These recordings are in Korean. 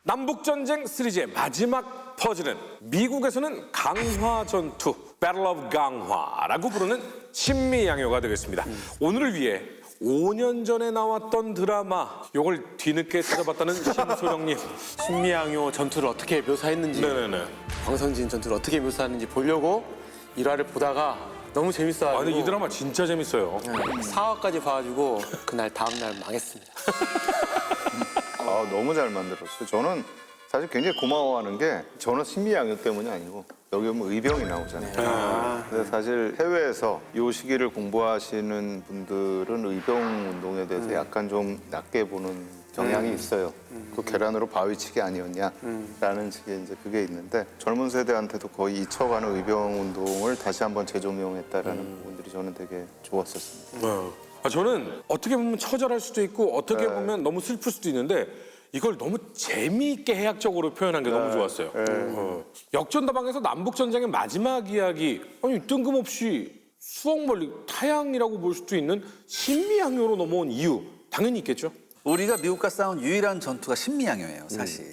남북전쟁 시리즈의 마지막 퍼즐은 미국에서는 강화 전투, Battle of 강화라고 부르는 신미양요가 되겠습니다. 오늘을 위해 5년 전에 나왔던 드라마 요걸 뒤늦게 찾아봤다는 심소영님. 신미양요 전투를 어떻게 묘사했는지, 네네네. 광선진 전투를 어떻게 묘사하는지 보려고 1화를 보다가 너무 재밌어가지고 아니 이 드라마 진짜 재밌어요. 4화까지 봐가지고 그날 다음날 망했습니다. 아, 너무 잘 만들었어요. 저는 사실 굉장히 고마워하는 게 저는 신미양요 때문이 아니고 여기 보면 의병이 나오잖아요. 근데 사실 해외에서 이 시기를 공부하시는 분들은 의병 운동에 대해서 약간 좀 낮게 보는 경향이 있어요. 그 계란으로 바위치기 아니었냐라는 식의 이제 그게 있는데 젊은 세대한테도 거의 잊혀가는 의병 운동을 다시 한번 재조명했다라는 부분들이 저는 되게 좋았었습니다. 저는 어떻게 보면 처절할 수도 있고 어떻게 보면 너무 슬플 수도 있는데 이걸 너무 재미있게 해학적으로 표현한 게 너무 좋았어요. 역전다방에서 남북전쟁의 마지막 이야기, 아니 뜬금없이 수억 멀리 타양이라고 볼 수도 있는 신미양요로 넘어온 이유 당연히 있겠죠. 우리가 미국과 싸운 유일한 전투가 신미양요예요, 사실.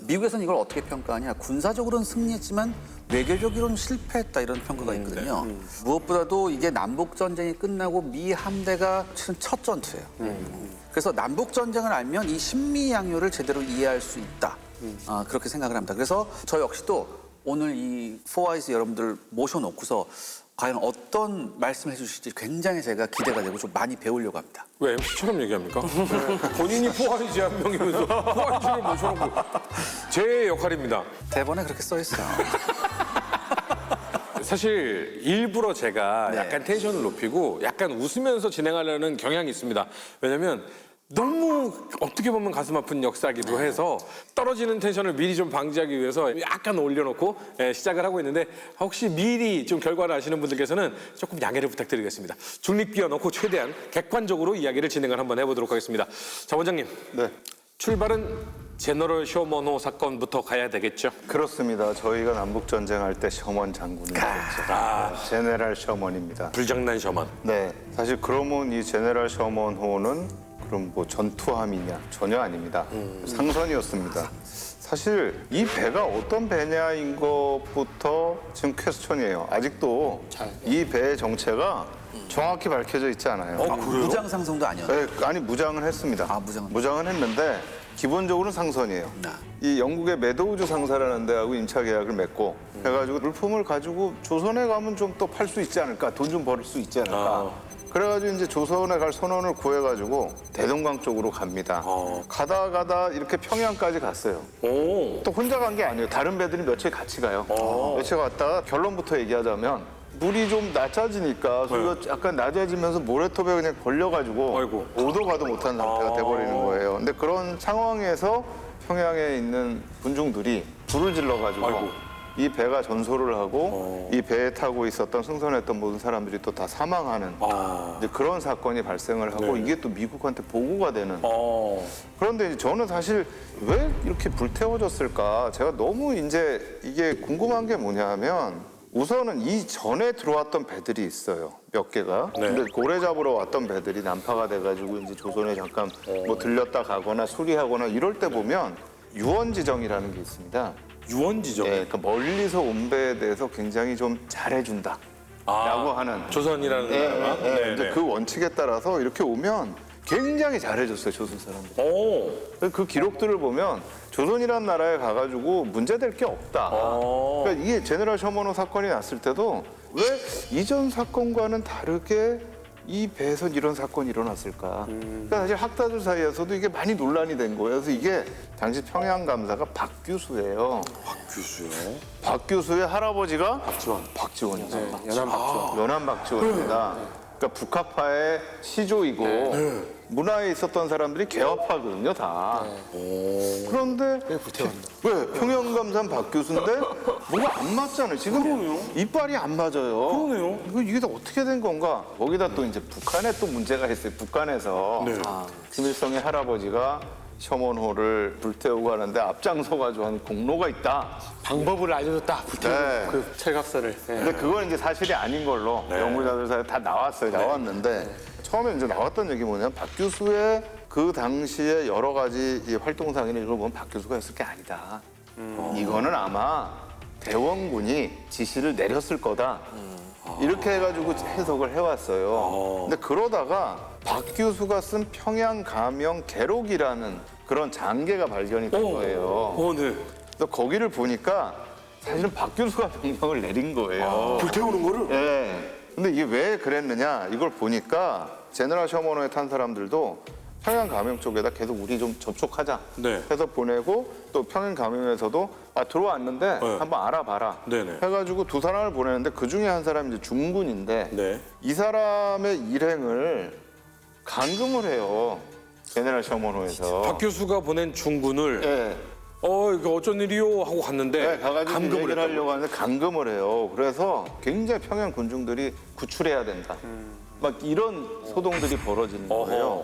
미국에서는 이걸 어떻게 평가하냐? 군사적으로는 승리했지만 외교적으로는 실패했다 이런 평가가 있거든요. 무엇보다도 이게 남북 전쟁이 끝나고 미 함대가 치른 첫 전투예요. 그래서 남북 전쟁을 알면 이 신미양요를 제대로 이해할 수 있다. 그렇게 생각을 합니다. 그래서 저 역시도 오늘 이 포아이즈 여러분들 모셔놓고서 과연 어떤 말씀을 해주실지 굉장히 제가 기대가 되고 좀 많이 배우려고 합니다. 왜 MC처럼 얘기합니까? 본인이 포화이지 한 명이면서 포화이지를 모셔놓고 제 역할입니다. 대본에 그렇게 써 있어요. 사실 일부러 제가 네. 약간 텐션을 높이고 약간 웃으면서 진행하려는 경향이 있습니다. 왜냐면 너무 어떻게 보면 가슴 아픈 역사기도 해서 떨어지는 텐션을 미리 좀 방지하기 위해서 약간 올려놓고 시작을 하고 있는데 혹시 미리 좀 결과를 아시는 분들께서는 조금 양해를 부탁드리겠습니다. 중립 끼워놓고 최대한 객관적으로 이야기를 진행을 한번 해보도록 하겠습니다. 자, 원장님. 네. 출발은 제너럴 쇼먼호 사건부터 가야 되겠죠? 그렇습니다. 저희가 남북 전쟁할 때 셔먼 장군을 했죠. 제네랄 셔먼입니다. 불장난 셔먼. 네, 사실 그러면 이 제네랄 셔먼호는 그럼 뭐 전투함이냐? 전혀 아닙니다. 상선이었습니다. 사실 이 배가 어떤 배냐인 것부터 지금 퀘스천이에요. 아직도 이 배의 정체가 정확히 밝혀져 있지 않아요. 무장 상성도 아니었어요. 네, 아니 무장을 했습니다. 무장은 했는데 기본적으로는 상선이에요. 이 영국의 매도우즈 상사라는 데하고 임차 계약을 맺고 해가지고 물품을 가지고 조선에 가면 좀 또 팔 수 있지 않을까, 돈 좀 벌 수 있지 않을까. 그래가지고 이제 조선에 갈 선원을 구해가지고 대동강 쪽으로 갑니다. 가다 이렇게 평양까지 갔어요. 또 혼자 간 게 아니에요. 다른 배들이 며칠 같이 가요. 며칠 갔다가 결론부터 얘기하자면 물이 좀 낮아지니까 소리가 약간 낮아지면서 모래톱에 그냥 걸려가지고 아이고. 오도 가도 못한 상태가 돼버리는 거예요. 근데 그런 상황에서 평양에 있는 군중들이 불을 질러가지고 아이고. 이 배가 전소를 하고 이 배에 타고 있었던 승선했던 모든 사람들이 또 다 사망하는 이제 그런 사건이 발생을 하고 이게 또 미국한테 보고가 되는 그런데 이제 저는 사실 왜 이렇게 불태워졌을까 제가 너무 이제 이게 궁금한 게 뭐냐면 우선은 이 전에 들어왔던 배들이 있어요. 몇 개가. 근데 고래 잡으러 왔던 배들이 난파가 돼가지고 이제 조선에 잠깐 뭐 들렸다 가거나 수리하거나 이럴 때 보면 유언지정이라는 게 있습니다. 유언지정. 예, 그러니까 멀리서 온 배에 대해서 굉장히 좀 잘해준다. 라고 하는. 조선이라는 나라가? 근데 그 원칙에 따라서 이렇게 오면 굉장히 잘해줬어요, 조선 사람들이. 그 기록들을 보면 조선이라는 나라에 가가지고 문제될 게 없다. 그러니까 이게 제네럴 셔먼호 사건이 났을 때도 왜 이전 사건과는 다르게 이 배에서 이런 사건이 일어났을까. 그러니까 사실 학자들 사이에서도 이게 많이 논란이 된 거예요. 그래서 이게 당시 평양 감사가 박규수예요. 박규수요? 박규수의 할아버지가 박지원이죠. 연안 박지원입니다. 그러니까 북학파의 시조이고 문화에 있었던 사람들이 개화파거든요, 다. 그런데 왜 평양감산 박교수인데 뭐가 안 맞잖아요. 지금 이빨이 안 맞아요. 그러네요. 이게 다 어떻게 된 건가? 거기다 또 이제 북한에 또 문제가 있어요. 북한에서 김일성의 할아버지가 셔먼호를 불태우고 하는데 앞장서가지고 한 공로가 있다. 방법을 알려줬다. 네. 그 철갑선을. 근데 그건 이제 사실이 아닌 걸로 연구자들 사이에 다 나왔어요. 나왔는데 처음에 이제 나왔던 얘기 뭐냐면 박규수의 그 당시에 여러 가지 이 활동상에는 이걸 보면 박 교수가 했을 게 아니다. 이거는 아마 대원군이 지시를 내렸을 거다. 이렇게 해가지고 해석을 해왔어요. 근데 그러다가 박 교수가 쓴 평양 가명 계록이라는 그런 장계가 발견이 된 거예요. 네. 그래서 거기를 보니까 사실은 박 교수가 명령을 내린 거예요. 불태우는 거를? 네. 근데 이게 왜 그랬느냐 이걸 보니까 제너럴 셔먼호에 탄 사람들도 평양 가명 쪽에다 계속 우리 좀 접촉하자 네. 해서 보내고 또 평양 가명에서도 들어왔는데 네. 한번 알아봐라 네네. 해가지고 두 사람을 보내는데 그 중에 한 사람이 이제 중군인데 네. 이 사람의 일행을 감금을 해요. 제너럴 셔먼호에서. 박 교수가 보낸 중군을 네. 이거 어쩐 일이요 하고 갔는데 네, 가가지고 감금을 얘기를 했다고. 하려고 하는데 감금을 해요. 그래서 굉장히 평양 군중들이 구출해야 된다. 막 이런 소동들이 벌어지는 거예요.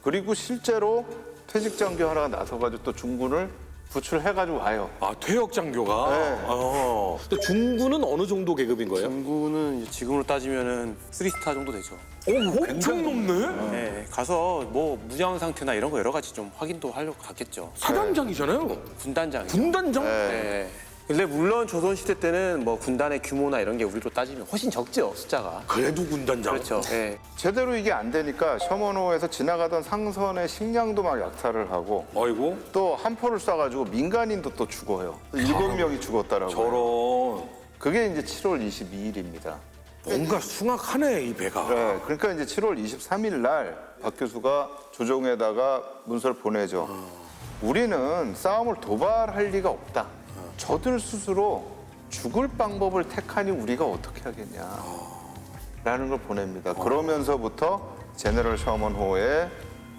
그리고 실제로 퇴직 장교 하나가 나서가지고 또 중군을 구출해가지고 와요. 퇴역 장교가. 네. 근데 중군은 어느 정도 계급인 거예요? 중군은 이제 지금으로 따지면은 3스타 정도 되죠. 엄청 높네. 네, 가서 뭐 무장 상태나 이런 거 여러 가지 좀 확인도 하려고 갔겠죠. 사단장이잖아요. 군단장. 군단장? 네. 근데 물론 조선시대 때는 뭐 군단의 규모나 이런 게 우리로 따지면 훨씬 적죠, 숫자가. 그래도 군단장. 그렇죠. 네. 제대로 이게 안 되니까 셔먼호에서 지나가던 상선의 식량도 막 약탈을 하고 아이고 또 함포를 쏴가지고 민간인도 또 죽어요. 7명이 죽었다라고. 저런. 그게 이제 7월 22일입니다. 뭔가 숭악하네 이 배가. 네, 그러니까 이제 7월 23일 날 박 교수가 조정에다가 문서를 보내죠. 우리는 싸움을 도발할 리가 없다. 저들 스스로 죽을 방법을 택하니 우리가 어떻게 하겠냐. 라는 걸 보냅니다. 그러면서부터 제너럴 셔먼호의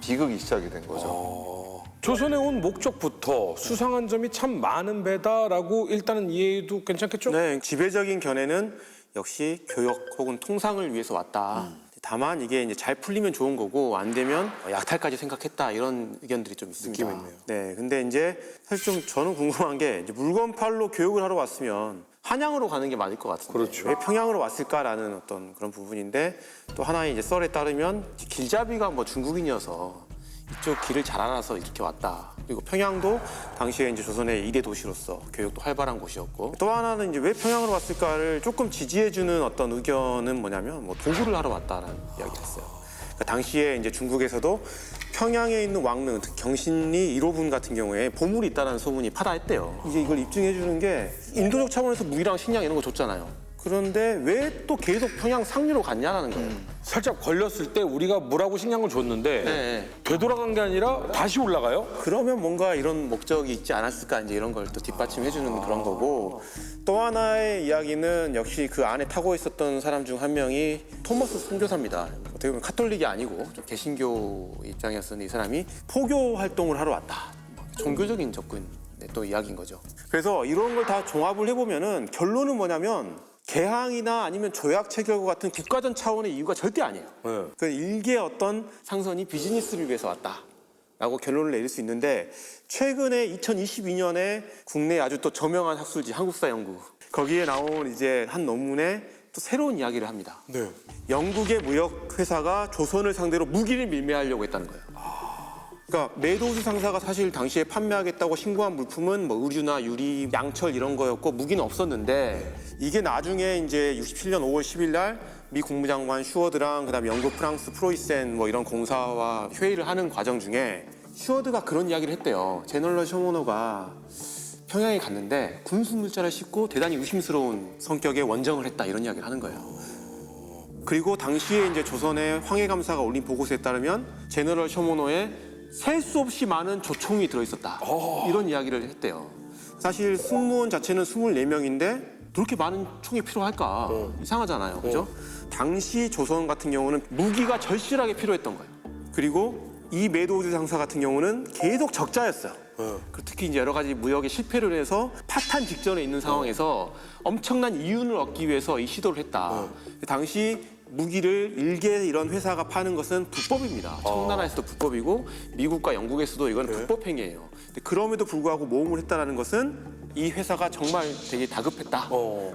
비극이 시작이 된 거죠. 조선에 온 목적부터 수상한 점이 참 많은 배다라고 일단은 이해해도 괜찮겠죠? 네, 지배적인 견해는 역시 교역 혹은 통상을 위해서 왔다. 다만 이게 이제 잘 풀리면 좋은 거고 안 되면 약탈까지 생각했다 이런 의견들이 좀 있습니다. 느낌이 있네요. 네, 근데 이제 사실 좀 저는 궁금한 게 이제 물건팔로 교육을 하러 왔으면 한양으로 가는 게 맞을 것 같은데 그렇죠. 왜 평양으로 왔을까라는 어떤 그런 부분인데 또 하나의 이제 썰에 따르면 길잡이가 뭐 중국인이어서 이쪽 길을 잘 알아서 이렇게 왔다. 그리고 평양도 당시에 이제 조선의 2대 도시로서 교육도 활발한 곳이었고 또 하나는 이제 왜 평양으로 왔을까를 조금 지지해주는 어떤 의견은 뭐냐면 뭐 도구를 하러 왔다라는 이야기를 했어요. 그러니까 당시에 이제 중국에서도 평양에 있는 왕릉, 특히 경신리 1호분 같은 경우에 보물이 있다는 소문이 파다했대요. 이제 이걸 입증해주는 게 인도적 차원에서 무기랑 식량 이런 거 줬잖아요. 그런데 왜 또 계속 평양 상류로 갔냐라는 거예요. 살짝 걸렸을 때 우리가 물하고 식량을 줬는데 네. 되돌아간 게 아니라 다시 올라가요? 그러면 뭔가 이런 목적이 있지 않았을까 이제 이런 걸 또 뒷받침해주는 그런 거고 또 하나의 이야기는 역시 그 안에 타고 있었던 사람 중 한 명이 토머스 선교사입니다. 어떻게 보면 카톨릭이 아니고 좀 개신교 입장이었었는데 이 사람이 포교 활동을 하러 왔다. 종교적인 접근 또 이야기인 거죠. 그래서 이런 걸 다 종합을 해보면은 결론은 뭐냐면 개항이나 아니면 조약 체결과 같은 국가전 차원의 이유가 절대 아니에요. 네. 그 일개 어떤 상선이 비즈니스를 위해서 왔다라고 결론을 내릴 수 있는데 최근에 2022년에 국내 아주 또 저명한 학술지 한국사 연구 거기에 나온 이제 한 논문에 또 새로운 이야기를 합니다. 네. 영국의 무역 회사가 조선을 상대로 무기를 밀매하려고 했다는 거예요. 그러니까 매도수 상사가 사실 당시에 판매하겠다고 신고한 물품은 뭐 의류나 유리, 양철 이런 거였고 무기는 없었는데 이게 나중에 이제 67년 5월 10일 날 미 국무장관 슈워드랑 그다음에 영국, 프랑스, 프로이센 뭐 이런 공사와 회의를 하는 과정 중에 슈워드가 그런 이야기를 했대요. 제너럴 셔먼호가 평양에 갔는데 군수 물자를 싣고 대단히 의심스러운 성격의 원정을 했다 이런 이야기를 하는 거예요. 그리고 당시에 이제 조선의 황해감사가 올린 보고서에 따르면 제너럴 셔먼호에 셀 수 없이 많은 조총이 들어있었다. 이런 이야기를 했대요. 사실 승무원 자체는 24명인데 그렇게 많은 총이 필요할까? 이상하잖아요. 그죠? 당시 조선 같은 경우는 무기가 절실하게 필요했던 거예요. 그리고 이 매도우주 상사 같은 경우는 계속 적자였어요. 특히 이제 여러 가지 무역에 실패를 해서 파탄 직전에 있는 상황에서 엄청난 이윤을 얻기 위해서 이 시도를 했다. 당시 무기를 일개 이런 회사가 파는 것은 불법입니다. 청나라에서도 불법이고 미국과 영국에서도 이건 불법 행위예요. 근데 그럼에도 불구하고 모험을 했다는 것은 이 회사가 정말 되게 다급했다.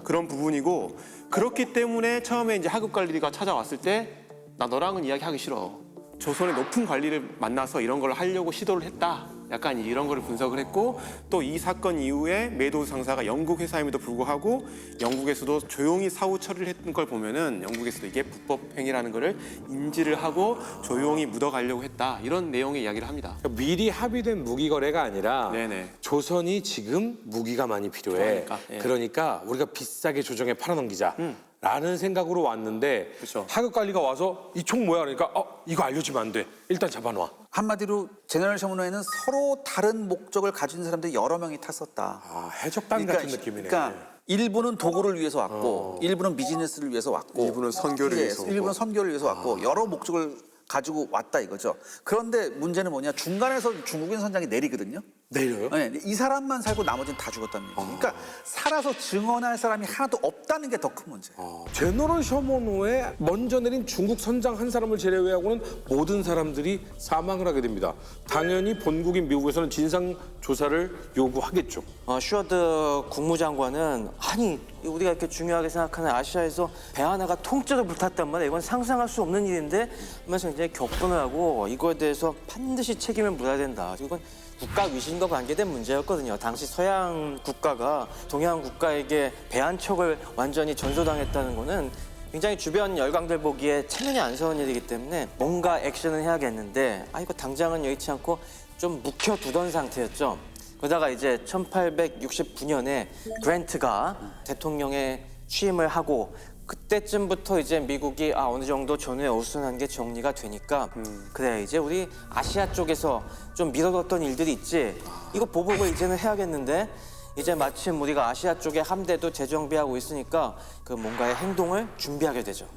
그런 부분이고 그렇기 때문에 처음에 이제 하급 관리가 찾아왔을 때 나 너랑은 이야기하기 싫어. 조선의 높은 관리를 만나서 이런 걸 하려고 시도를 했다. 약간 이런 거를 분석을 했고 또 이 사건 이후에 메도우스 상사가 영국 회사임에도 불구하고 영국에서도 조용히 사후 처리를 했던 걸 보면은 영국에서도 이게 불법 행위라는 거를 인지를 하고 조용히 묻어가려고 했다. 이런 내용의 이야기를 합니다. 그러니까 미리 합의된 무기 거래가 아니라 네네. 조선이 지금 무기가 많이 필요해. 그러니까 우리가 비싸게 조정해 팔아넘기자. 라는 생각으로 왔는데 그쵸. 하급 관리가 와서 이 총 뭐야 그러니까 이거 알려주면 안 돼. 일단 잡아놔. 한마디로 제너럴 셔먼호에는 서로 다른 목적을 가진 사람들이 여러 명이 탔었다. 해적단 같은 느낌이네. 그러니까 일부는 도구를 위해서 왔고, 일부는 비즈니스를 위해서 왔고, 일부는 선교를 예, 위해서 오고. 일부는 선교를 위해서 왔고, 여러 목적을 가지고 왔다 이거죠. 그런데 문제는 뭐냐? 중간에서 중국인 선장이 내리거든요. 내려요? 네, 이 사람만 살고 나머지는 다 죽었다는 얘기죠. 그러니까 살아서 증언할 사람이 하나도 없다는 게 더 큰 문제예요. 제너럴 셔먼호에 먼저 내린 중국 선장 한 사람을 제외하고는 모든 사람들이 사망을 하게 됩니다. 당연히 본국인 미국에서는 진상 조사를 요구하겠죠. 슈어드 국무장관은 아니 우리가 이렇게 중요하게 생각하는 아시아에서 배 하나가 통째로 불탔단 말이야. 이건 상상할 수 없는 일인데 하면서 이제 격분을 하고 이거에 대해서 반드시 책임을 물어야 된다. 이건 국가 위신과 관계된 문제였거든요. 당시 서양 국가가 동양 국가에게 배 한 척을 완전히 전소당했다는 거는 굉장히 주변 열강들 보기에 체면이 안 서는 일이기 때문에 뭔가 액션을 해야겠는데 이거 당장은 여의치 않고 좀 묵혀두던 상태였죠. 그러다가 이제 1869년에 그랜트가 대통령에 취임을 하고 그때쯤부터 이제 미국이 어느 정도 전후에 어수선한 게 정리가 되니까 그래 이제 우리 아시아 쪽에서 좀 미뤄뒀던 일들이 있지 이거 보복을 이제는 해야겠는데 이제 마침 우리가 아시아 쪽에 함대도 재정비하고 있으니까 그 뭔가의 행동을 준비하게 되죠.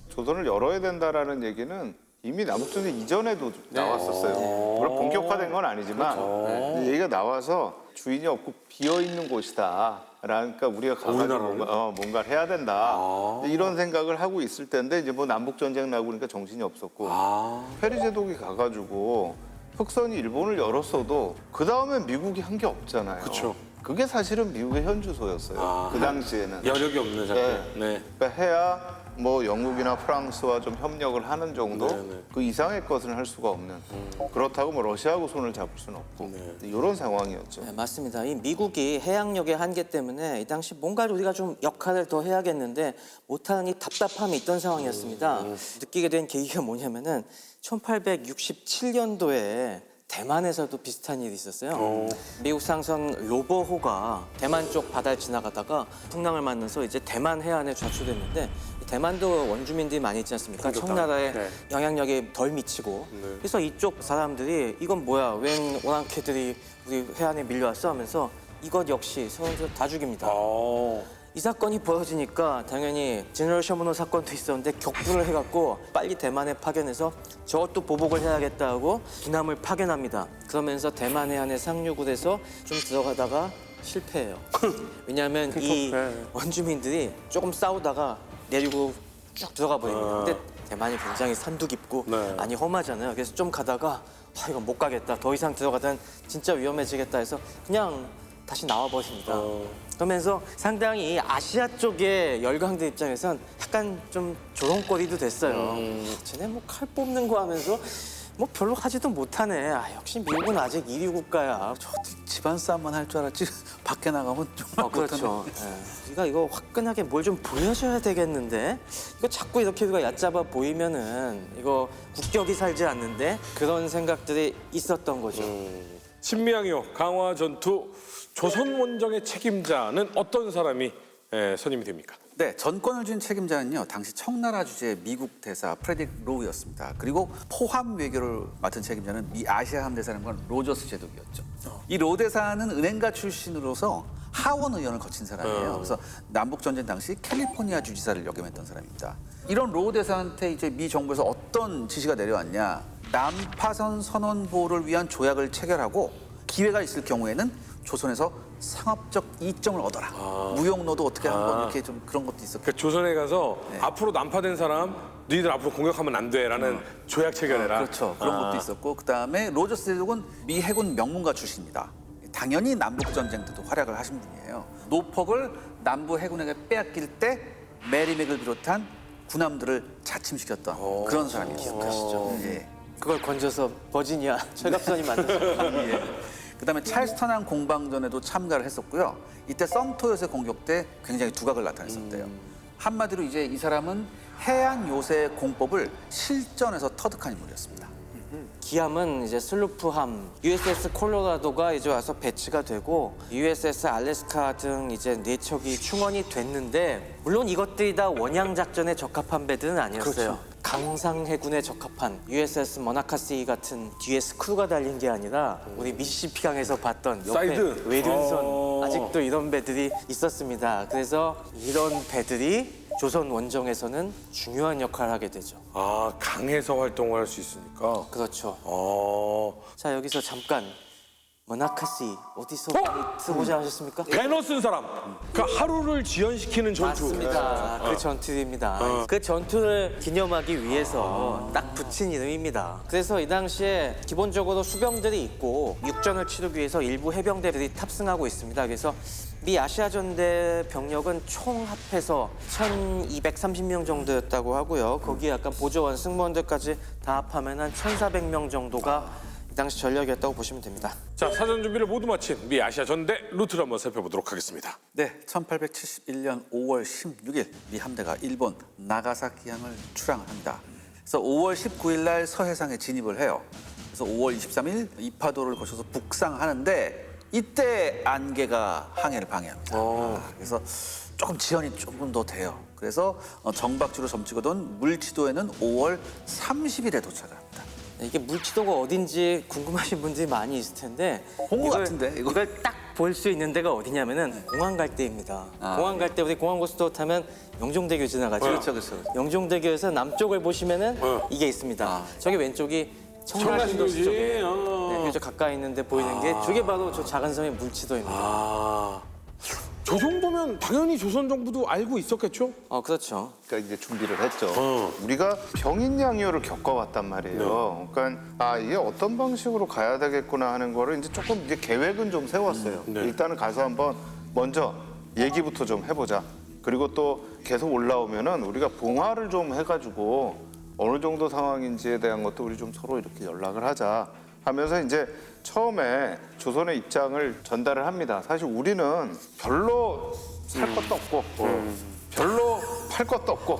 조선을 열어야 된다라는 얘기는 이미 남북전쟁 이전에도 나왔었어요. 물론 본격화된 건 아니지만 이 얘기가 나와서 주인이 없고 비어 있는 곳이다. 그러니까 우리가 가가지고 뭔가를 해야 된다. 이런 생각을 하고 있을 때인데 이제 뭐 남북 전쟁 나고 그러니까 정신이 없었고 페리 제독이 가가지고 흑선이 일본을 열었어도 그 다음에 미국이 한 게 없잖아요. 그쵸. 그게 사실은 미국의 현주소였어요. 그 당시에는. 여력이 없는 상태. 네. 그러니까 해야 뭐 영국이나 프랑스와 좀 협력을 하는 정도 네네. 그 이상의 것은 할 수가 없는 그렇다고 뭐 러시아하고 손을 잡을 수는 없고 이런 상황이었죠. 네, 맞습니다. 이 미국이 해양력의 한계 때문에 이 당시 뭔가를 우리가 좀 역할을 더 해야겠는데 못하는 이 답답함이 있던 상황이었습니다. 느끼게 된 계기가 뭐냐면은 1867년도에 대만에서도 비슷한 일이 있었어요. 미국 상선 로버호가 대만 쪽 바다를 지나가다가 풍랑을 만나서 이제 대만 해안에 좌초됐는데 대만도 원주민들이 많이 있지 않습니까? 청나라의 영향력이 덜 미치고 그래서 이쪽 사람들이 이건 뭐야? 웬 오랑캐들이 우리 해안에 밀려왔어? 하면서 이것 역시 서원들 다 죽입니다. 이 사건이 벌어지니까 당연히 제너럴 셔먼호 사건도 있었는데 격분을 해갖고 빨리 대만에 파견해서 저것도 보복을 해야겠다 하고 군함을 파견합니다. 그러면서 대만 해안에 상륙을 해서 좀 들어가다가 실패해요. 왜냐하면 이 원주민들이 조금 싸우다가 내리고 쭉 들어가 버립니다. 근데 대만이 굉장히 산도 깊고 많이 험하잖아요. 그래서 좀 가다가 이거 못 가겠다. 더 이상 들어가면 진짜 위험해지겠다 해서 그냥 다시 나와버립니다. 그러면서 상당히 아시아 쪽의 열강들 입장에선 약간 좀 조롱거리도 됐어요. 쟤네 뭐 칼 뽑는 거 하면서 뭐 별로 하지도 못하네. 역시 미국은 아직 1위 국가야. 집안 싸움만 할 줄 알았지 밖에 나가면 좀 그렇죠. 우리가 이거 화끈하게 뭘 좀 보여줘야 되겠는데 이거 자꾸 이렇게 우리가 얕잡아 보이면은 이거 국격이 살지 않는데 그런 생각들이 있었던 거죠. 신미양요 강화 전투 조선 원정의 책임자는 어떤 사람이 선임이 됩니까? 네, 전권을 쥔 책임자는요, 당시 청나라 주재 미국 대사 프레딕 로우였습니다. 그리고 포함 외교를 맡은 책임자는 미 아시아 함대사령관 로저스 제독이었죠. 이 로 대사는 은행가 출신으로서 하원 의원을 거친 사람이에요. 그래서 남북 전쟁 당시 캘리포니아 주지사를 역임했던 사람입니다. 이런 로 대사한테 이제 미 정부에서 어떤 지시가 내려왔냐? 남파선 선언 보호를 위한 조약을 체결하고 기회가 있을 경우에는 조선에서 상업적 이점을 얻어라. 무역로도 어떻게 한번 이렇게 좀 그런 것도 있었고. 그 조선에 가서 앞으로 난파된 사람 너희들 앞으로 공격하면 안 돼라는 조약 체결해라. 그렇죠. 그런 것도 있었고 그다음에 로저스 제독은 미 해군 명문가 출신입니다. 당연히 남북 전쟁 때도 활약을 하신 분이에요. 노폭을 남부 해군에게 빼앗길 때 메리맥을 비롯한 군함들을 자침시켰던 그런 사람이 기억하시죠? 예. 그걸 건져서 버지니아 철갑선이 만들었어요. 예. 그다음에 찰스턴항 공방전에도 참가를 했었고요. 이때 썸토요새 공격 때 굉장히 두각을 나타냈었대요. 한마디로 이제 이 사람은 해안 요새 공법을 실전에서 터득한 인물이었습니다. 기함은 이제 슬루프함, USS 콜로라도가 이제 와서 배치가 되고 USS 알래스카 등 이제 4척이 충원이 됐는데 물론 이것들이 다 원양 작전에 적합한 배들은 아니었어요. 강상 해군에 적합한 USS 머나카시 같은 뒤에 스크루가 달린 게 아니라 우리 미시시피강에서 봤던 옆에 사이드. 외륜선 아직도 이런 배들이 있었습니다. 그래서 이런 배들이 조선 원정에서는 중요한 역할을 하게 되죠. 아, 강에서 활동을 할 수 있으니까. 그렇죠. 어. 자, 여기서 잠깐 머나카시 어디서 많이 들어보지 않으셨습니까? 배너 쓴 사람. 그러니까 하루를 지연시키는 전투. 맞습니다. 그 전투입니다. 그 전투를 기념하기 위해서 딱 붙인 이름입니다. 그래서 이 당시에 기본적으로 수병들이 있고 육전을 치르기 위해서 일부 해병대들이 탑승하고 있습니다. 그래서 미 아시아전대 병력은 총 합해서 1,230명 정도였다고 하고요. 거기에 약간 보조원 승무원들까지 다 합하면 한 1,400명 정도가 이 당시 전력이었다고 보시면 됩니다. 자, 사전 준비를 모두 마친 미 아시아 전대 루트를 한번 살펴보도록 하겠습니다. 네, 1871년 5월 16일 미 함대가 일본 나가사키항을 출항합니다. 그래서 5월 19일 날 서해상에 진입을 해요. 그래서 5월 23일 이파도를 거쳐서 북상하는데 이때 안개가 항해를 방해합니다. 그래서 조금 지연이 조금 더 돼요. 그래서 정박지로 점찍어둔 물치도에는 5월 30일에 도착을 합니다. 이게 물치도가 어딘지 궁금하신 분들이 많이 있을 텐데 본것 같은데, 이거? 이걸 딱 볼 수 있는 데가 어디냐면은 공항 갈 때입니다. 공항 갈 때 우리 공항고속도로 타면 영종대교 지나가죠. 그렇죠. 영종대교에서 남쪽을 보시면은 이게 있습니다. 저기 왼쪽이 청라신도시 쪽에 네, 그래서 가까이 있는데 보이는 게 저게 바로 저 작은 섬의 물치도입니다. 아. 저 정도면 당연히 조선 정부도 알고 있었겠죠? 그렇죠. 그러니까 이제 준비를 했죠. 우리가 병인양요를 겪어왔단 말이에요. 그러니까 이게 어떤 방식으로 가야 되겠구나 하는 거를 이제 조금 이제 계획은 좀 세웠어요. 일단은 가서 한번 먼저 얘기부터 좀 해보자. 그리고 또 계속 올라오면은 우리가 봉화를 좀 해가지고 어느 정도 상황인지에 대한 것도 우리 좀 서로 이렇게 연락을 하자 하면서 이제 처음에 조선의 입장을 전달을 합니다. 사실 우리는 별로 살 것도 없고 별로 팔 것도 없고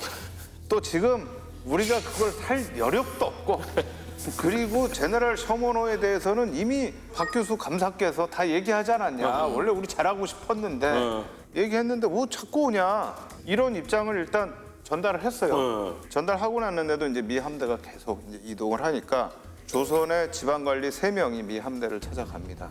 또 지금 우리가 그걸 살 여력도 없고 그리고 제너럴 셔머노에 대해서는 이미 박 교수 감사께서 다 얘기하지 않았냐. 원래 우리 잘하고 싶었는데 얘기했는데 뭐 자꾸 오냐. 이런 입장을 일단 전달을 했어요. 전달하고 났는데도 이제 미 함대가 계속 이제 이동을 하니까 조선의 지방관리 3명이 미 함대를 찾아갑니다.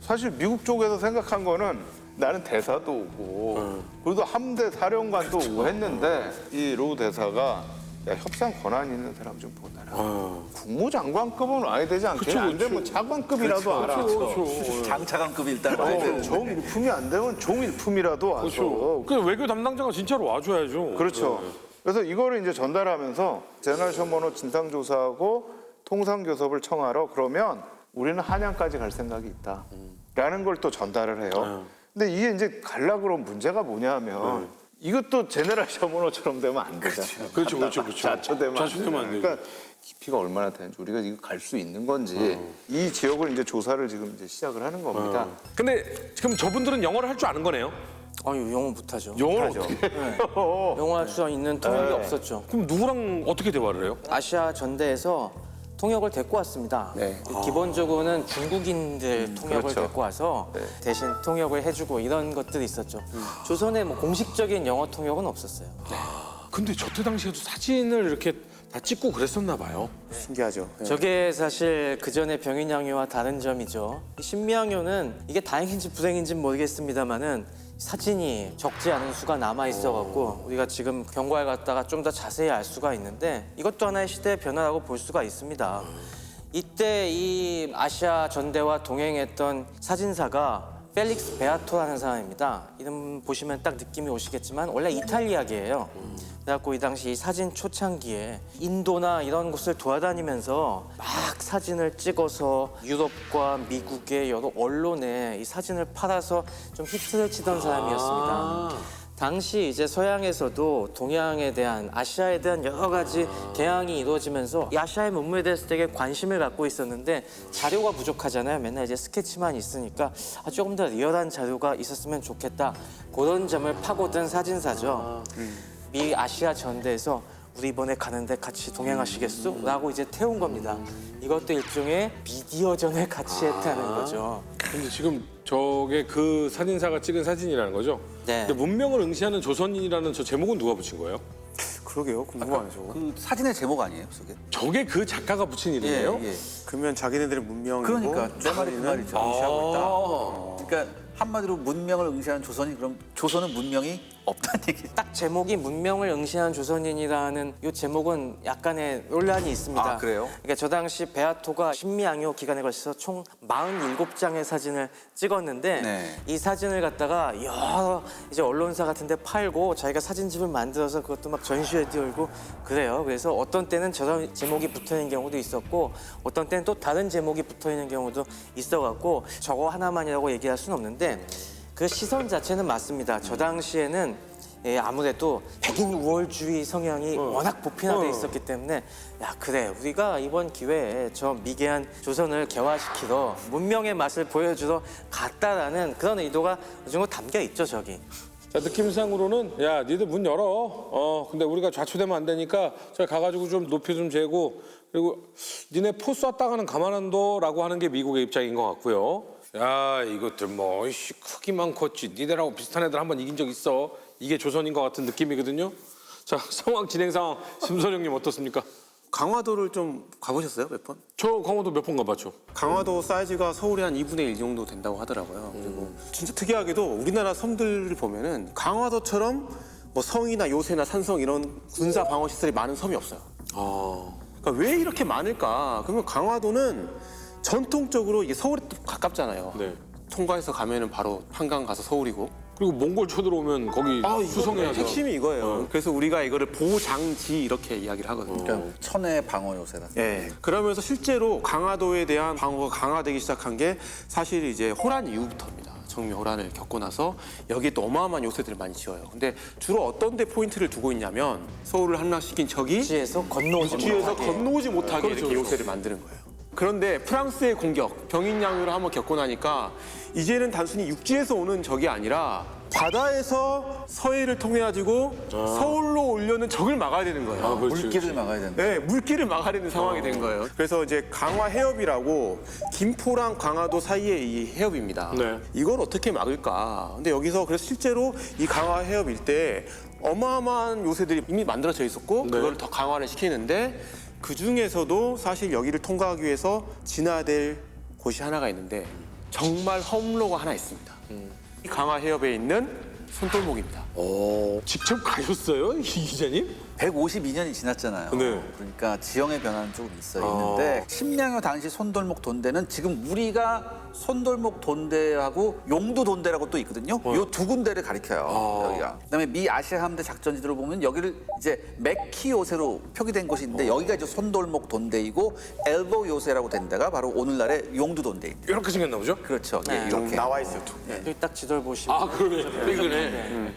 사실 미국 쪽에서 생각한 거는 나는 대사도 오고 그래도 함대 사령관도 오고 했는데 이 로 대사가 야, 협상 권한 있는 사람 좀 보내라. 국무장관급은 와야 되지 않겠냐? 안 되면 차관급이라도 와라. 장차관급 일단 와야 되는. 정일품이 안 되면 종일품이라도 와서. 그 외교 담당자가 진짜로 와줘야죠. 그렇죠. 그래서 이거를 이제 전달하면서 제너럴 셔머노 진상조사하고 통상교섭을 청하러 그러면 우리는 한양까지 갈 생각이 있다. 라는 걸 또 전달을 해요. 근데 이게 이제 가려고 그러면 문제가 뭐냐면 이것도 제너럴 셔머노처럼 되면 안 되잖아요. 그렇죠. 자초되면 안 자초되면 안 되죠. 그러니까 깊이가 얼마나 되는지 우리가 이거 갈 수 있는 건지 이 지역을 이제 조사를 지금 이제 시작을 하는 겁니다. 근데 지금 저분들은 영어를 할 줄 아는 거네요? 영어 못하죠. 영어를 어떻게? 영어 할 수 있는 통역이 없었죠. 그럼 누구랑 어떻게 대화를 해요? 아시아 전대에서 통역을 데리고 왔습니다. 기본적으로는 중국인들 통역을 그렇죠. 데리고 와서 대신 통역을 해주고 이런 것들이 있었죠. 조선에 뭐 공식적인 영어 통역은 없었어요. 근데 저때 당시에도 사진을 이렇게 다 찍고 그랬었나 봐요. 신기하죠. 저게 사실 그 전에 병인양요와 다른 점이죠. 신미양요는 이게 다행인지 불행인지 모르겠습니다만은 사진이 적지 않은 수가 남아 있어갖고 우리가 지금 경과에 갔다가 좀 더 자세히 알 수가 있는데 이것도 하나의 시대의 변화라고 볼 수가 있습니다. 이때 이 아시아 전대와 동행했던 사진사가 펠릭스 베아토라는 사람입니다. 이름 보시면 딱 느낌이 오시겠지만 원래 이탈리아계예요. 그래갖고 이 당시 이 사진 초창기에 인도나 이런 곳을 돌아다니면서 막 사진을 찍어서 유럽과 미국의 여러 언론에 이 사진을 팔아서 좀 히트를 치던 사람이었습니다. 당시 이제 서양에서도 동양에 대한 아시아에 대한 여러 가지 개항이 이루어지면서 이 아시아의 문물에 대해서 되게 관심을 갖고 있었는데 자료가 부족하잖아요. 맨날 이제 스케치만 있으니까 조금 더 리얼한 자료가 있었으면 좋겠다. 그런 점을 파고든 사진사죠. 미 아시아 전대에서 우리 이번에 가는데 같이 동행하시겠소? 라고 이제 태운 겁니다. 이것도 일종의 미디어전을 같이 했다는 거죠. 근데 지금 저게 그 사진사가 찍은 사진이라는 거죠? 네. 근데 문명을 응시하는 조선인이라는 저 제목은 누가 붙인 거예요? 그러게요. 궁금하네 저거. 그 사진의 제목 아니에요, 저게? 저게 그 작가가 붙인 이름이에요? 예. 그러면 자기네들의 문명이고 그러니까 내 말이 그 말이죠. 응시하고 있다. 그러니까 한마디로 문명을 응시하는 조선이 그럼 조선은 문명이 없다는 얘기. 딱 제목이 문명을 응시한 조선인이라는 이 제목은 약간의 논란이 있습니다. 아, 그래요? 그러니까 저 당시 베아토가 신미양요 기간에 걸쳐서 총 47장의 사진을 찍었는데 네. 이 사진을 갖다가 여러 이제 언론사 같은 데 팔고 자기가 사진집을 만들어서 그것도 막 전시회 띄우고 그래요. 그래서 어떤 때는 저런 제목이 붙어 있는 경우도 있었고 어떤 때는 또 다른 제목이 붙어 있는 경우도 있어갖고 저거 하나만이라고 얘기할 수는 없는데 그 시선 자체는 맞습니다. 저 당시에는 아무래도 백인 우월주의 성향이 워낙 보편화돼 있었기 때문에 야 그래 우리가 이번 기회에 저 미개한 조선을 개화시키러 문명의 맛을 보여주러 갔다라는 그런 의도가 어느 정도 담겨 있죠 저기. 자, 느낌상으로는 야, 니들 문 열어. 근데 우리가 좌초되면 안 되니까 저 가가지고 좀 높이 좀 재고 그리고 니네 포 쐈다가는 가만 안 둬라고 하는 게 미국의 입장인 것 같고요. 야, 이것들 뭐 이씨 크기만 컸지. 니들하고 비슷한 애들 한번 이긴 적 있어. 이게 조선인 것 같은 느낌이거든요. 자, 상황 진행 상황 심선영님 어떻습니까? 강화도를 좀 가보셨어요? 몇 번? 저 강원도 몇 번 가봤죠. 강화도 사이즈가 서울의 한 2분의 1 정도 된다고 하더라고요. 그리고 진짜 특이하게도 우리나라 섬들을 보면은 강화도처럼 뭐 성이나 요새나 산성 이런 군사 방어 시설이 많은 섬이 없어요. 그러니까 왜 이렇게 많을까? 그러면 강화도는 전통적으로 이게 서울에 또 가깝잖아요. 네. 통과해서 가면은 바로 한강 가서 서울이고. 그리고 몽골 쳐들어오면 거기 수성해야죠. 핵심이 이거예요. 그래서 우리가 이거를 보장지 이렇게 이야기를 하거든요. 그러니까 천의 방어 요새다. 예. 그러면서 실제로 강화도에 대한 방어가 강화되기 시작한 게 사실 이제 호란 이후부터입니다. 정미 호란을 겪고 나서 여기에 또 어마어마한 요새들을 많이 지어요. 근데 주로 어떤 데 포인트를 두고 있냐면 서울을 함락시킨 적이 뒤에서 건너오지 뒤에서 못하게. 건너오지 못하게 그렇죠, 이렇게 요새를 만드는 거예요. 그런데 프랑스의 공격, 병인양요를 한번 겪고 나니까 이제는 단순히 육지에서 오는 적이 아니라 바다에서 서해를 통해 가지고 서울로 오려는 적을 막아야 되는 거예요. 물길을 막아야 된다. 네, 물길을 막아야 되는 상황이 된 거예요. 그래서 이제 강화 해협이라고 김포랑 강화도 사이의 이 해협입니다. 네. 이걸 어떻게 막을까? 근데 여기서 그래서 실제로 이 강화 해협 일대에 어마어마한 요새들이 이미 만들어져 있었고 그걸 더 강화를 시키는데 그 중에서도 사실 여기를 통과하기 위해서 지나야 될 곳이 하나가 있는데 정말 허물로가 하나 있습니다. 이 강화 해협에 있는 손돌목입니다. 직접 가셨어요, 이 기자님? 152년이 지났잖아요. 네. 그러니까 지형의 변화는 조금 있는데 신량요 당시 손돌목 돈대는 지금 우리가 손돌목 돈대하고 용두 돈대라고 또 있거든요. 요 두 군데를 가리켜요. 여기가. 그다음에 미 아시아 함대 작전지도를 보면 여기를 이제 메키 요새로 표기된 곳이 있는데 여기가 이제 손돌목 돈대이고 엘보 요새라고 된 데가 바로 오늘날의 용두 돈대입니다. 이렇게 생겼나 보죠? 그렇죠. 네. 이렇게. 나와 있어요. 두. 여기 딱 지도를 보시면 아, 그러네. 네.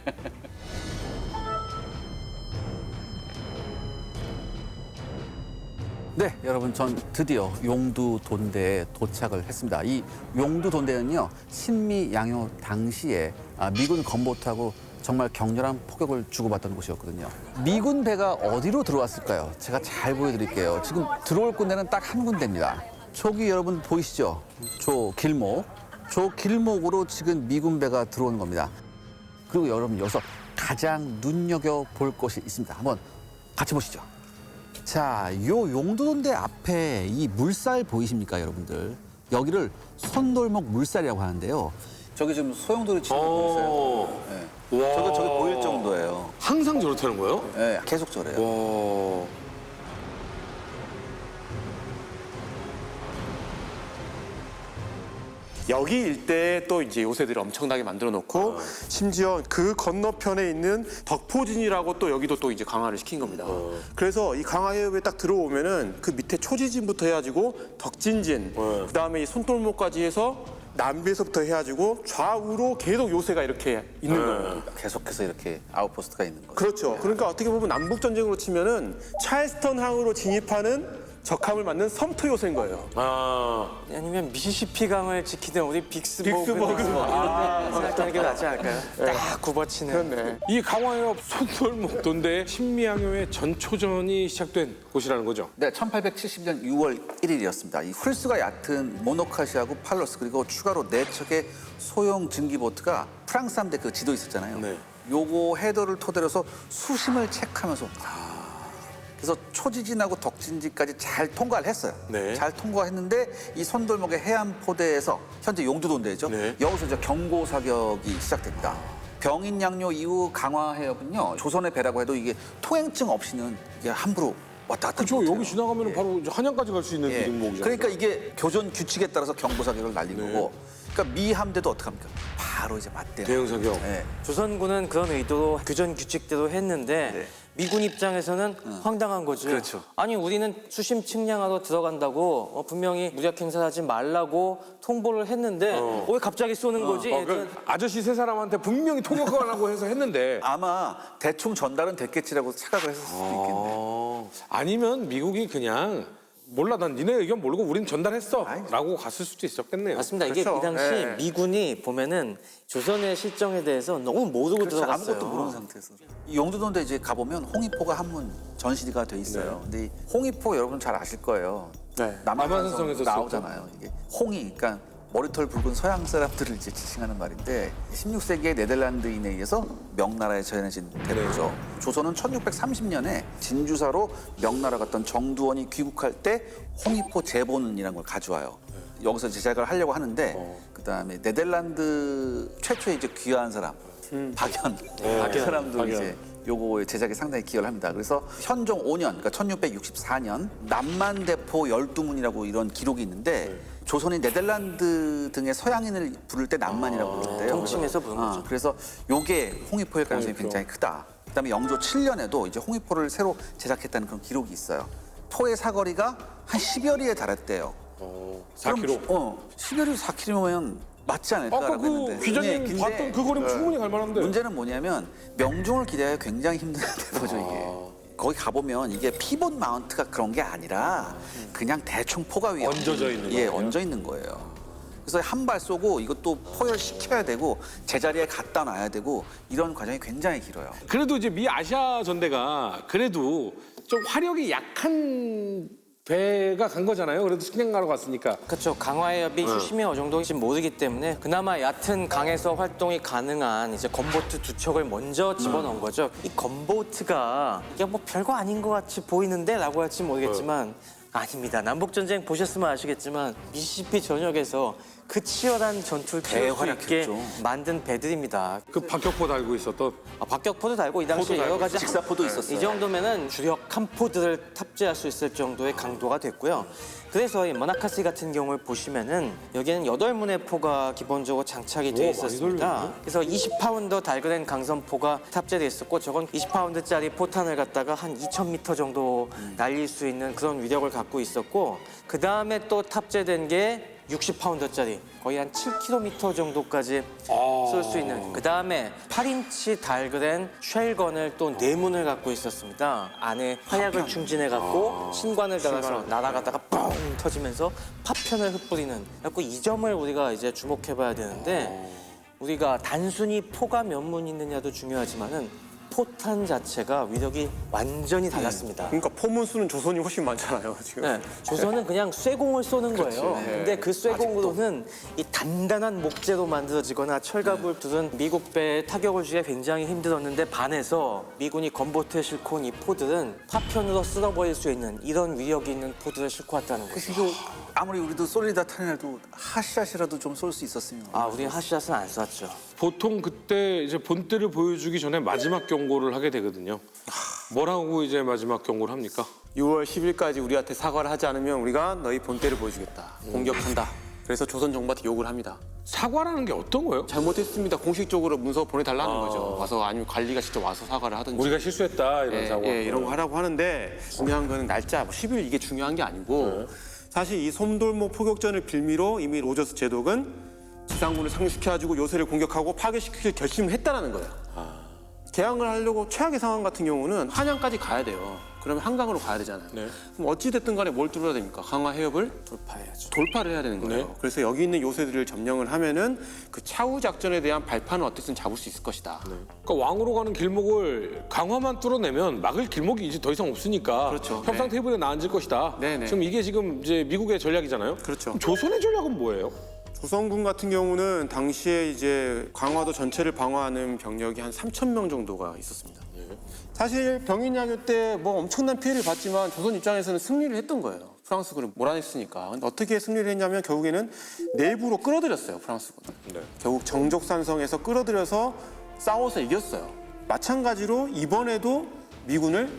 네, 여러분 전 드디어 용두 돈대에 도착을 했습니다. 이 용두 돈대는요 신미 양요 당시에 미군 건보트하고 정말 격렬한 폭격을 주고받던 곳이었거든요. 미군 배가 어디로 들어왔을까요? 제가 잘 보여드릴게요. 지금 들어올 군데는 딱 한 군데입니다. 저기 여러분 보이시죠? 저 길목. 저 길목으로 지금 미군 배가 들어오는 겁니다. 그리고 여러분 여기서 가장 눈여겨볼 곳이 있습니다. 한번 같이 보시죠. 자, 요 용두돈대 앞에 이 물살 보이십니까, 여러분들? 여기를 손돌목 물살이라고 하는데요. 저기 지금 소용돌이 치는 거 있어요. 네. 저기 보일 정도예요. 항상 저렇다는 거예요? 네, 계속 저래요. 와. 여기 일대에 또 이제 요새들을 엄청나게 만들어 놓고 심지어 그 건너편에 있는 덕포진이라고 또 여기도 또 이제 강화를 시킨 겁니다. 그래서 이 강화 해협에 딱 들어오면은 그 밑에 초지진부터 해가지고 덕진진, 그다음에 이 손돌목까지 해서 남비에서부터 해가지고 좌우로 계속 요새가 이렇게 있는 거예요. 계속해서 이렇게 아웃포스트가 있는 거죠. 그렇죠. 그러니까 어떻게 보면 남북 전쟁으로 치면은 찰스턴 항으로 진입하는 적함을 맞는 섬터 요새인 거예요. 아니면 미시시피 강을 지키던 우리 빅스버그 빅스버그. 생각하는 게 낫지 않을까요? 딱 굽어치는. 그렇네. 이 강화해협 손돌목도인데 신미양요의 전초전이 시작된 곳이라는 거죠. 네, 1870년 6월 1일이었습니다. 이 훌수가 얕은 모노카시하고 팔로스 그리고 추가로 4척의 소형 증기보트가 프랑스 함대 그 지도 있었잖아요. 네. 요거 헤더를 토대로 해서 수심을 체크하면서 그래서 초지진하고 덕진지까지 잘 통과를 했어요. 네. 잘 통과했는데 이 손돌목의 해안포대에서 현재 용두도인데죠. 네. 여기서 이제 경고 사격이 시작됩니다. 병인 양료 이후 강화해협은요 조선의 배라고 해도 이게 통행증 없이는 이게 함부로 왔다 갔다 그렇죠. 못해요. 여기 지나가면 바로 이제 한양까지 갈 수 있는 예. 길목이죠. 그러니까 이게 교전 규칙에 따라서 경고 사격을 날린 거고, 그러니까 미 함대도 어떻게 합니까? 바로 이제 맞대요. 대응 사격. 예. 조선군은 그런 의도로 교전 규칙대로 했는데 네. 미군 입장에서는 황당한 거죠. 그렇죠. 아니 우리는 수심 측량하러 들어간다고 분명히 무력 행사하지 말라고 통보를 했는데 왜 갑자기 쏘는 거지? 그 아저씨 세 사람한테 분명히 통역하라고 해서 했는데 아마 대충 전달은 됐겠지라고 착각을 했을 수도 있겠네. 아니면 미국이 그냥 몰라 난 니네 의견 모르고 우린 전달했어 라고 갔을 수도 있었겠네요. 맞습니다. 이게 그렇죠. 이 당시 예. 미군이 보면은 조선의 실정에 대해서 너무 모르고 그렇죠. 들어갔어요. 아무것도 모르는 상태에서. 이 용두도인데 이제 가보면 홍익포가 한문 전시가 돼 있어요. 근데 이 홍익포 여러분 잘 아실 거예요. 네. 남한산성에서 나오잖아요. 이게 홍이, 그러니까 머리털 붉은 서양 사람들을 이제 지칭하는 말인데 16세기의 네덜란드인에 의해서 명나라에 전해진 대로죠. 조선은 1630년에 진주사로 명나라 갔던 정두원이 귀국할 때 홍익포 제본이라는 걸 가져와요. 여기서 제작을 하려고 하는데 그다음에 네덜란드 최초의 이제 귀화한 사람 박연 그 사람도 박연. 이제 요거의 제작에 상당히 기여를 합니다. 그래서 현종 5년, 그러니까 1664년 남만대포 12문이라고 이런 기록이 있는데 조선이 네덜란드 등의 서양인을 부를 때 남만이라고 부르는데요. 통칭해서 부른 거죠. 그래서 요게 홍익포일 가능성이 굉장히 크다. 그다음에 영조 7년에도 이제 홍익포를 새로 제작했다는 그런 기록이 있어요. 포의 사거리가 한 10여리에 달했대요. 4km. 10여리 4km면 맞지 아까 않을까라고 그 했는데. 기자님 근데 봤던 그 거리면 충분히 갈 만한데. 문제는 뭐냐면 명중을 기대하기가 굉장히 힘든 데보죠 이게. 거기 가보면 이게 피봇 마운트가 그런 게 아니라 그냥 대충 포가 위에 얹어져 있는 예, 거예요? 얹어 있는 거예요. 그래서 한 발 쏘고 이것도 포열시켜야 되고 제자리에 갖다 놔야 되고 이런 과정이 굉장히 길어요. 그래도 이제 미 아시아 전대가 그래도 좀 화력이 약한 배가 간 거잖아요. 그래도 식량가로 갔으니까. 그렇죠. 강화해협이 수심이 어느 정도인지 모르기 때문에 그나마 얕은 강에서 활동이 가능한 이제 건보트 2척을 먼저 집어넣은 거죠. 이 건보트가 이게 뭐 별거 아닌 것 같이 보이는데라고 할지 모르겠지만 아닙니다. 남북전쟁 보셨으면 아시겠지만 미시시피 전역에서 그 치열한 전투를 펼칠 수 있게 대활약했죠. 만든 배들입니다. 그 박격포 달고 있었던 박격포도 달고 이 당시에 여러 가지 직사포도 있었어요. 이 정도면은 주력 함포들을 탑재할 수 있을 정도의 강도가 됐고요. 그래서 이 모나카시 같은 경우를 보시면은 여기에는 8문의 포가 기본적으로 장착이 되어 많이 있었습니다. 그래서 20파운드 달그랜 강선포가 탑재되어 있었고 저건 20파운드짜리 포탄을 갖다가 한 2,000m 정도 날릴 수 있는 그런 위력을 갖고 있었고 그 다음에 또 탑재된 게 60파운드짜리 거의 한 7km 정도까지 쏠 수 있는 그 다음에 8인치 달그랜 쉘건을 또 4문을 갖고 있었습니다. 안에 화약을 충진해 갖고 신관을 달아서 날아가다가 뻥 터지면서 파편을 흩뿌리는 그래서 이 점을 우리가 이제 주목해 봐야 되는데 우리가 단순히 포가 몇 문 있느냐도 중요하지만은 포탄 자체가 위력이 완전히 달랐습니다. 그러니까 포문 수는 조선이 훨씬 많잖아요 지금. 네, 조선은 그냥 쇠공을 쏘는 거예요. 네. 근데 그 쇠공으로는 이 단단한 목재로 만들어지거나 철갑을 두른 미국 배에 타격을 주기가 굉장히 힘들었는데 반해서 미군이 건보트에 싣고 온 이 포들은 파편으로 쓸어버릴 수 있는 이런 위력이 있는 포들을 싣고 왔다는 거죠. 이거 아무리 우리도 쏠리다 탄이라도 핫샷이라도 좀 쏠 수 있었으면. 아, 우리 핫샷은 안 쐈죠. 보통 그때 이제 본때를 보여주기 전에 마지막 경고를 하게 되거든요. 뭐라고 이제 마지막 경고를 합니까? 6월 10일까지 우리한테 사과를 하지 않으면 우리가 너희 본때를 보여주겠다. 공격한다. 그래서 조선 정부한테 욕을 합니다. 사과라는 게 어떤 거예요? 잘못했습니다. 공식적으로 문서 보내달라는 거죠. 와서 아니면 관리가 직접 와서 사과를 하든지. 우리가 실수했다 이런 사고. 이런 거 하라고 하는데 중요한 거는 날짜 10일 이게 중요한 게 아니고 사실 이 솜돌목 포격전을 빌미로 이미 로저스 제독은 지상군을 상륙시켜가지고 요새를 공격하고 파괴시킬 결심을 했다라는 거예요. 개항을 하려고 최악의 상황 같은 경우는 한양까지 가야 돼요. 그러면 한강으로 가야 되잖아요. 네. 그럼 어찌됐든 간에 뭘 뚫어야 됩니까? 강화 해협을 돌파해야죠. 돌파를 해야 되는 거예요. 네. 그래서 여기 있는 요새들을 점령을 하면은 그 차후 작전에 대한 발판을 어떻든 잡을 수 있을 것이다. 그러니까 왕으로 가는 길목을 강화만 뚫어내면 막을 길목이 이제 더 이상 없으니까 그렇죠. 협상 네. 테이블에 나앉을 것이다. 네네. 지금 이게 지금 이제 미국의 전략이잖아요. 그렇죠. 그럼 조선의 전략은 뭐예요? 조선군 같은 경우는 당시에 이제 강화도 전체를 방어하는 병력이 한 3,000명 정도가 있었습니다. 사실 병인야교 때 뭐 엄청난 피해를 봤지만 조선 입장에서는 승리를 했던 거예요. 프랑스군을 몰아냈으니까. 근데 어떻게 승리를 했냐면 결국에는 내부로 끌어들였어요, 프랑스군을. 네. 결국 정족산성에서 끌어들여서 싸워서 이겼어요. 마찬가지로 이번에도 미군을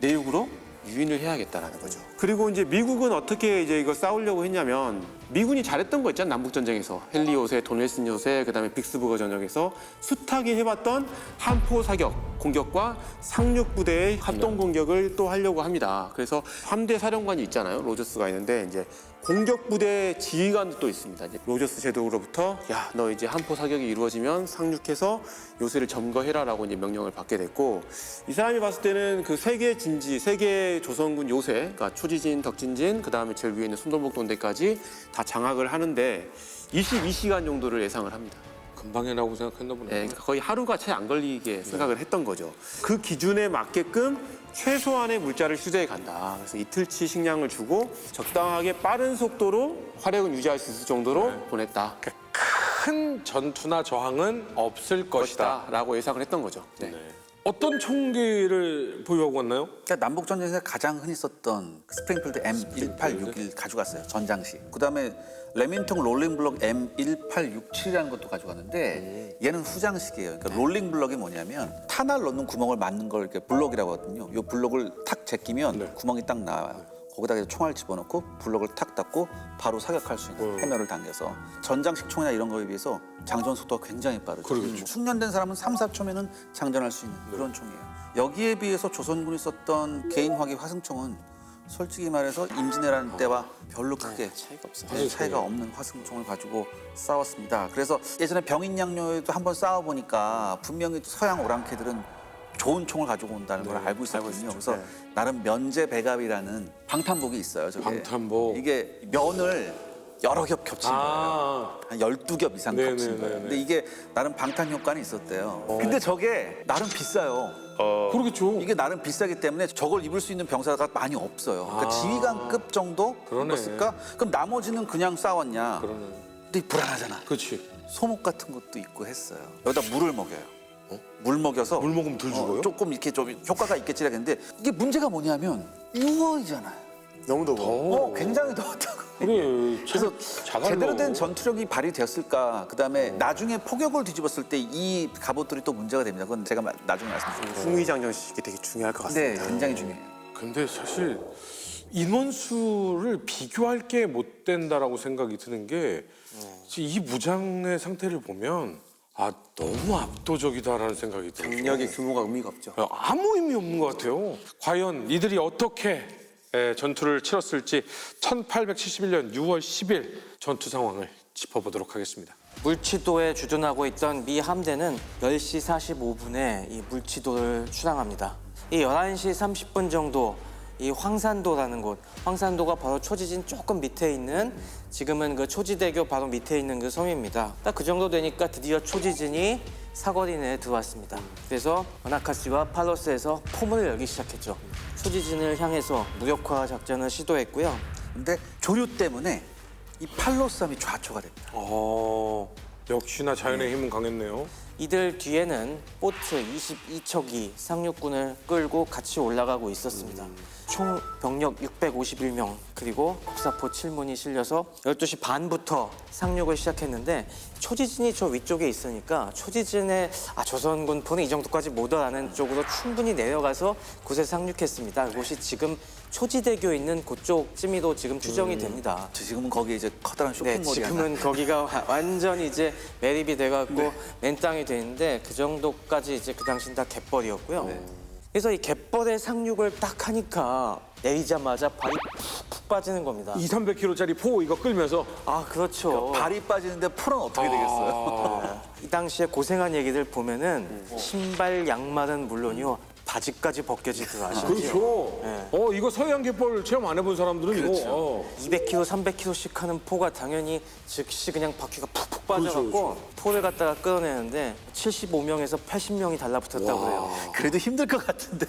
내륙으로 유인을 해야겠다라는 거죠. 그리고 이제 미국은 어떻게 이제 이거 싸우려고 했냐면 미군이 잘했던 거 있잖아요. 남북 전쟁에서 헨리 요새, 도넬슨 요새, 그다음에 빅스버거 전역에서 숱하게 해봤던 함포 사격 공격과 상륙 부대의 합동 공격을 또 하려고 합니다. 그래서 함대 사령관이 있잖아요. 로저스가 있는데 이제 공격 부대 지휘관도 또 있습니다. 이제 로저스 제독으로부터 야, 너 이제 함포 사격이 이루어지면 상륙해서 요새를 점거해라라고 이제 명령을 받게 됐고 이 사람이 봤을 때는 그 세계 진지, 세계 조선군 요새, 그러니까 초지진, 덕진진, 그 다음에 제일 위에 있는 순돌목돈대까지 다 장악을 하는데 22시간 정도를 예상을 합니다. 금방 해라고 생각했나 보네요. 네, 그러니까 거의 하루가 채 안 걸리게 생각을 했던 거죠. 그 기준에 맞게끔 최소한의 물자를 휴대해 간다. 그래서 이틀치 식량을 주고 적당하게 빠른 속도로 화력을 유지할 수 있을 정도로 보냈다. 큰 전투나 저항은 없을 것이다. 라고 예상을 했던 거죠. 네. 어떤 총기를 보유하고 왔나요? 그러니까 남북 전쟁에서 가장 흔히 썼던 그 스프링필드 M1861 가져갔어요. 전장시. 그다음에 레밍턴 롤링블럭 M1867이라는 것도 가져갔는데 얘는 후장식이에요. 그러니까 롤링블럭이 뭐냐면 탄알 넣는 구멍을 맞는 걸 이렇게 블럭이라고 하거든요. 이 블럭을 탁 제끼면 구멍이 딱 나와요. 거기다가 총알 집어넣고 블럭을 탁 닫고 바로 사격할 수 있는 해면을 당겨서 전장식 총이나 이런 거에 비해서 장전 속도가 굉장히 빠르죠. 그러겠죠. 숙련된 사람은 3, 4초면은 장전할 수 있는 그런 총이에요. 여기에 비해서 조선군이 썼던 개인 화기 화승총은 솔직히 말해서 임진왜란 때와 별로 크게 차이가 없어요. 차이가 없는 화승총을 가지고 싸웠습니다. 그래서 예전에 병인양요에도 한번 싸워보니까 분명히 서양 오랑캐들은 좋은 총을 가지고 온다는 걸 알고 있었거든요. 그래서 나름 면제배갑이라는 방탄복이 있어요. 저게. 방탄복. 이게 면을 여러 겹 겹친 거예요. 한 12겹 이상 네네네네. 겹친 거예요. 근데 이게 나름 방탄 효과는 있었대요. 근데 저게 나름 비싸요. 그러겠죠. 이게 나름 비싸기 때문에 저걸 입을 수 있는 병사가 많이 없어요. 그러니까 지휘관급 정도 그러네. 입었을까? 그럼 나머지는 그냥 싸웠냐? 그러네. 근데 불안하잖아. 그렇지. 소목 같은 것도 있고 했어요. 여기다 물을 먹여요. 물 먹여서 물 먹으면 덜 죽어요? 조금 이렇게 좀 효과가 있겠지라 했는데 이게 문제가 뭐냐면 6월이잖아요. 너무 더워. 굉장히 더웠다고. 그래. 그래서 자갈로. 제대로 된 전투력이 발휘되었을까? 그다음에 나중에 포격을 뒤집었을 때 이 갑옷들이 또 문제가 됩니다. 그건 제가 나중에 말씀드릴게요. 풍의장전식이 되게 중요할 것 네, 같습니다. 굉장히 중요해요. 근데 사실 인원수를 비교할 게 못 된다라고 생각이 드는 게 이 무장의 상태를 보면 아 너무 압도적이다라는 생각이 들어요. 병력의 규모가 의미가 없죠. 아무 의미 없는 것 같아요. 과연 이들이 어떻게 전투를 치렀을지 1871년 6월 10일 전투 상황을 짚어보도록 하겠습니다. 물치도에 주둔하고 있던 미 함대는 10시 45분에 이 물치도를 출항합니다. 이 11시 30분 정도 이 황산도라는 곳, 황산도가 바로 초지진 조금 밑에 있는 지금은 그 초지대교 바로 밑에 있는 그 섬입니다. 딱 그 정도 되니까 드디어 초지진이 사거리 내에 들어왔습니다. 그래서 아나카시와 팔로스에서 포문을 열기 시작했죠. 초지진을 향해서 무력화 작전을 시도했고요. 근데 조류 때문에 이 팔로섬이 좌초가 됩니다. 역시나 자연의 힘은 강했네요. 이들 뒤에는 보트 22척이 상륙군을 끌고 같이 올라가고 있었습니다. 총 병력 651명 그리고 곡사포 7문이 실려서 12시 반부터 상륙을 시작했는데 초지진이 저 위쪽에 있으니까 초지진의 조선군 포는 이 정도까지 못 와라는 쪽으로 충분히 내려가서 곳에 상륙했습니다. 그곳이 지금 초지대교 있는 그쪽쯤이도 지금 추정이 됩니다. 지금은 거기에 이제 커다란 네, 쇼핑몰이 하나. 지금은 거기가 완전히 이제 매립이 돼갖고 맨땅이 돼 있는데 그 정도까지 이제 그 당시는 다 갯벌이었고요. 그래서 이 갯벌에 상륙을 딱 하니까 내리자마자 발이 푹 빠지는 겁니다. 200~300kg짜리 포 이거 끌면서 아, 그렇죠. 발이 빠지는데 풀은 어떻게 되겠어요? 이 당시에 고생한 얘기들 보면은 신발, 양말은 물론이요. 바지까지 벗겨지더라 아시죠? 그렇죠. 이거 서해안 갯벌 체험 안 해본 사람들은 이거 200kg, 300kg씩 하는 포가 당연히 즉시 그냥 바퀴가 푹푹 빠져갖고 포를 갖다가 끌어내는데 75명에서 80명이 달라붙었다고 해요. 그래도 힘들 것 같은데.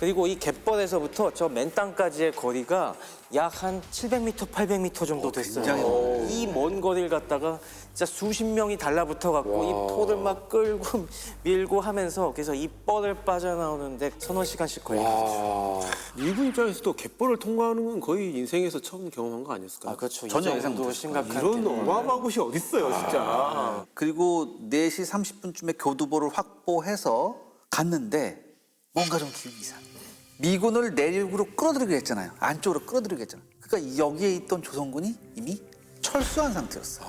그리고 이 갯벌에서부터 저 맨 땅까지의 거리가 약 한 700m, 800m 정도 됐어요. 이 먼 거리를 갖다가 진짜 수십 명이 달라붙어갖고 이 포를 막 끌고 밀고 하면서 그래서 이 뻘을 빠져나오는데 1~2시간씩 걸렸어요. 미국 입장에서도 갯벌을 통과하는 건 거의 인생에서 처음 경험한 거 아니었을까요? 아, 그렇죠. 전혀 이 예상 정도 못했을 심각한 이런 때는. 어마어마한 곳이 어딨어요, 진짜. 그리고 4시 30분쯤에 교두보를 확보해서 갔는데 뭔가 좀 기분이 이상. 미군을 내륙으로 끌어들이게 했잖아요. 안쪽으로 끌어들이게 했잖아요. 그러니까 여기에 있던 조선군이 이미 철수한 상태였어.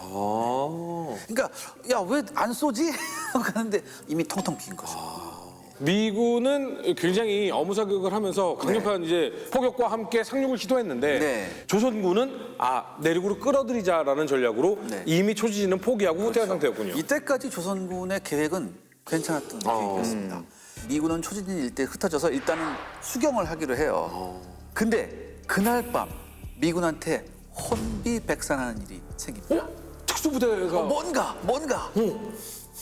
그러니까 야, 왜 안 쏘지? 가는데 이미 텅텅 빈 거죠. 미군은 굉장히 어무사격을 하면서 강력한 이제 포격과 함께 상륙을 시도했는데 네. 조선군은 내륙으로 끌어들이자라는 전략으로 네. 이미 초지지는 포기하고 후퇴한 상태였군요. 이때까지 조선군의 계획은 괜찮았던 계획이었습니다. 미군은 초지진 일대에 흩어져서 일단은 수경을 하기로 해요. 근데 그날 밤 미군한테 혼비백산하는 일이 생깁니다. 특수부대가 뭔가.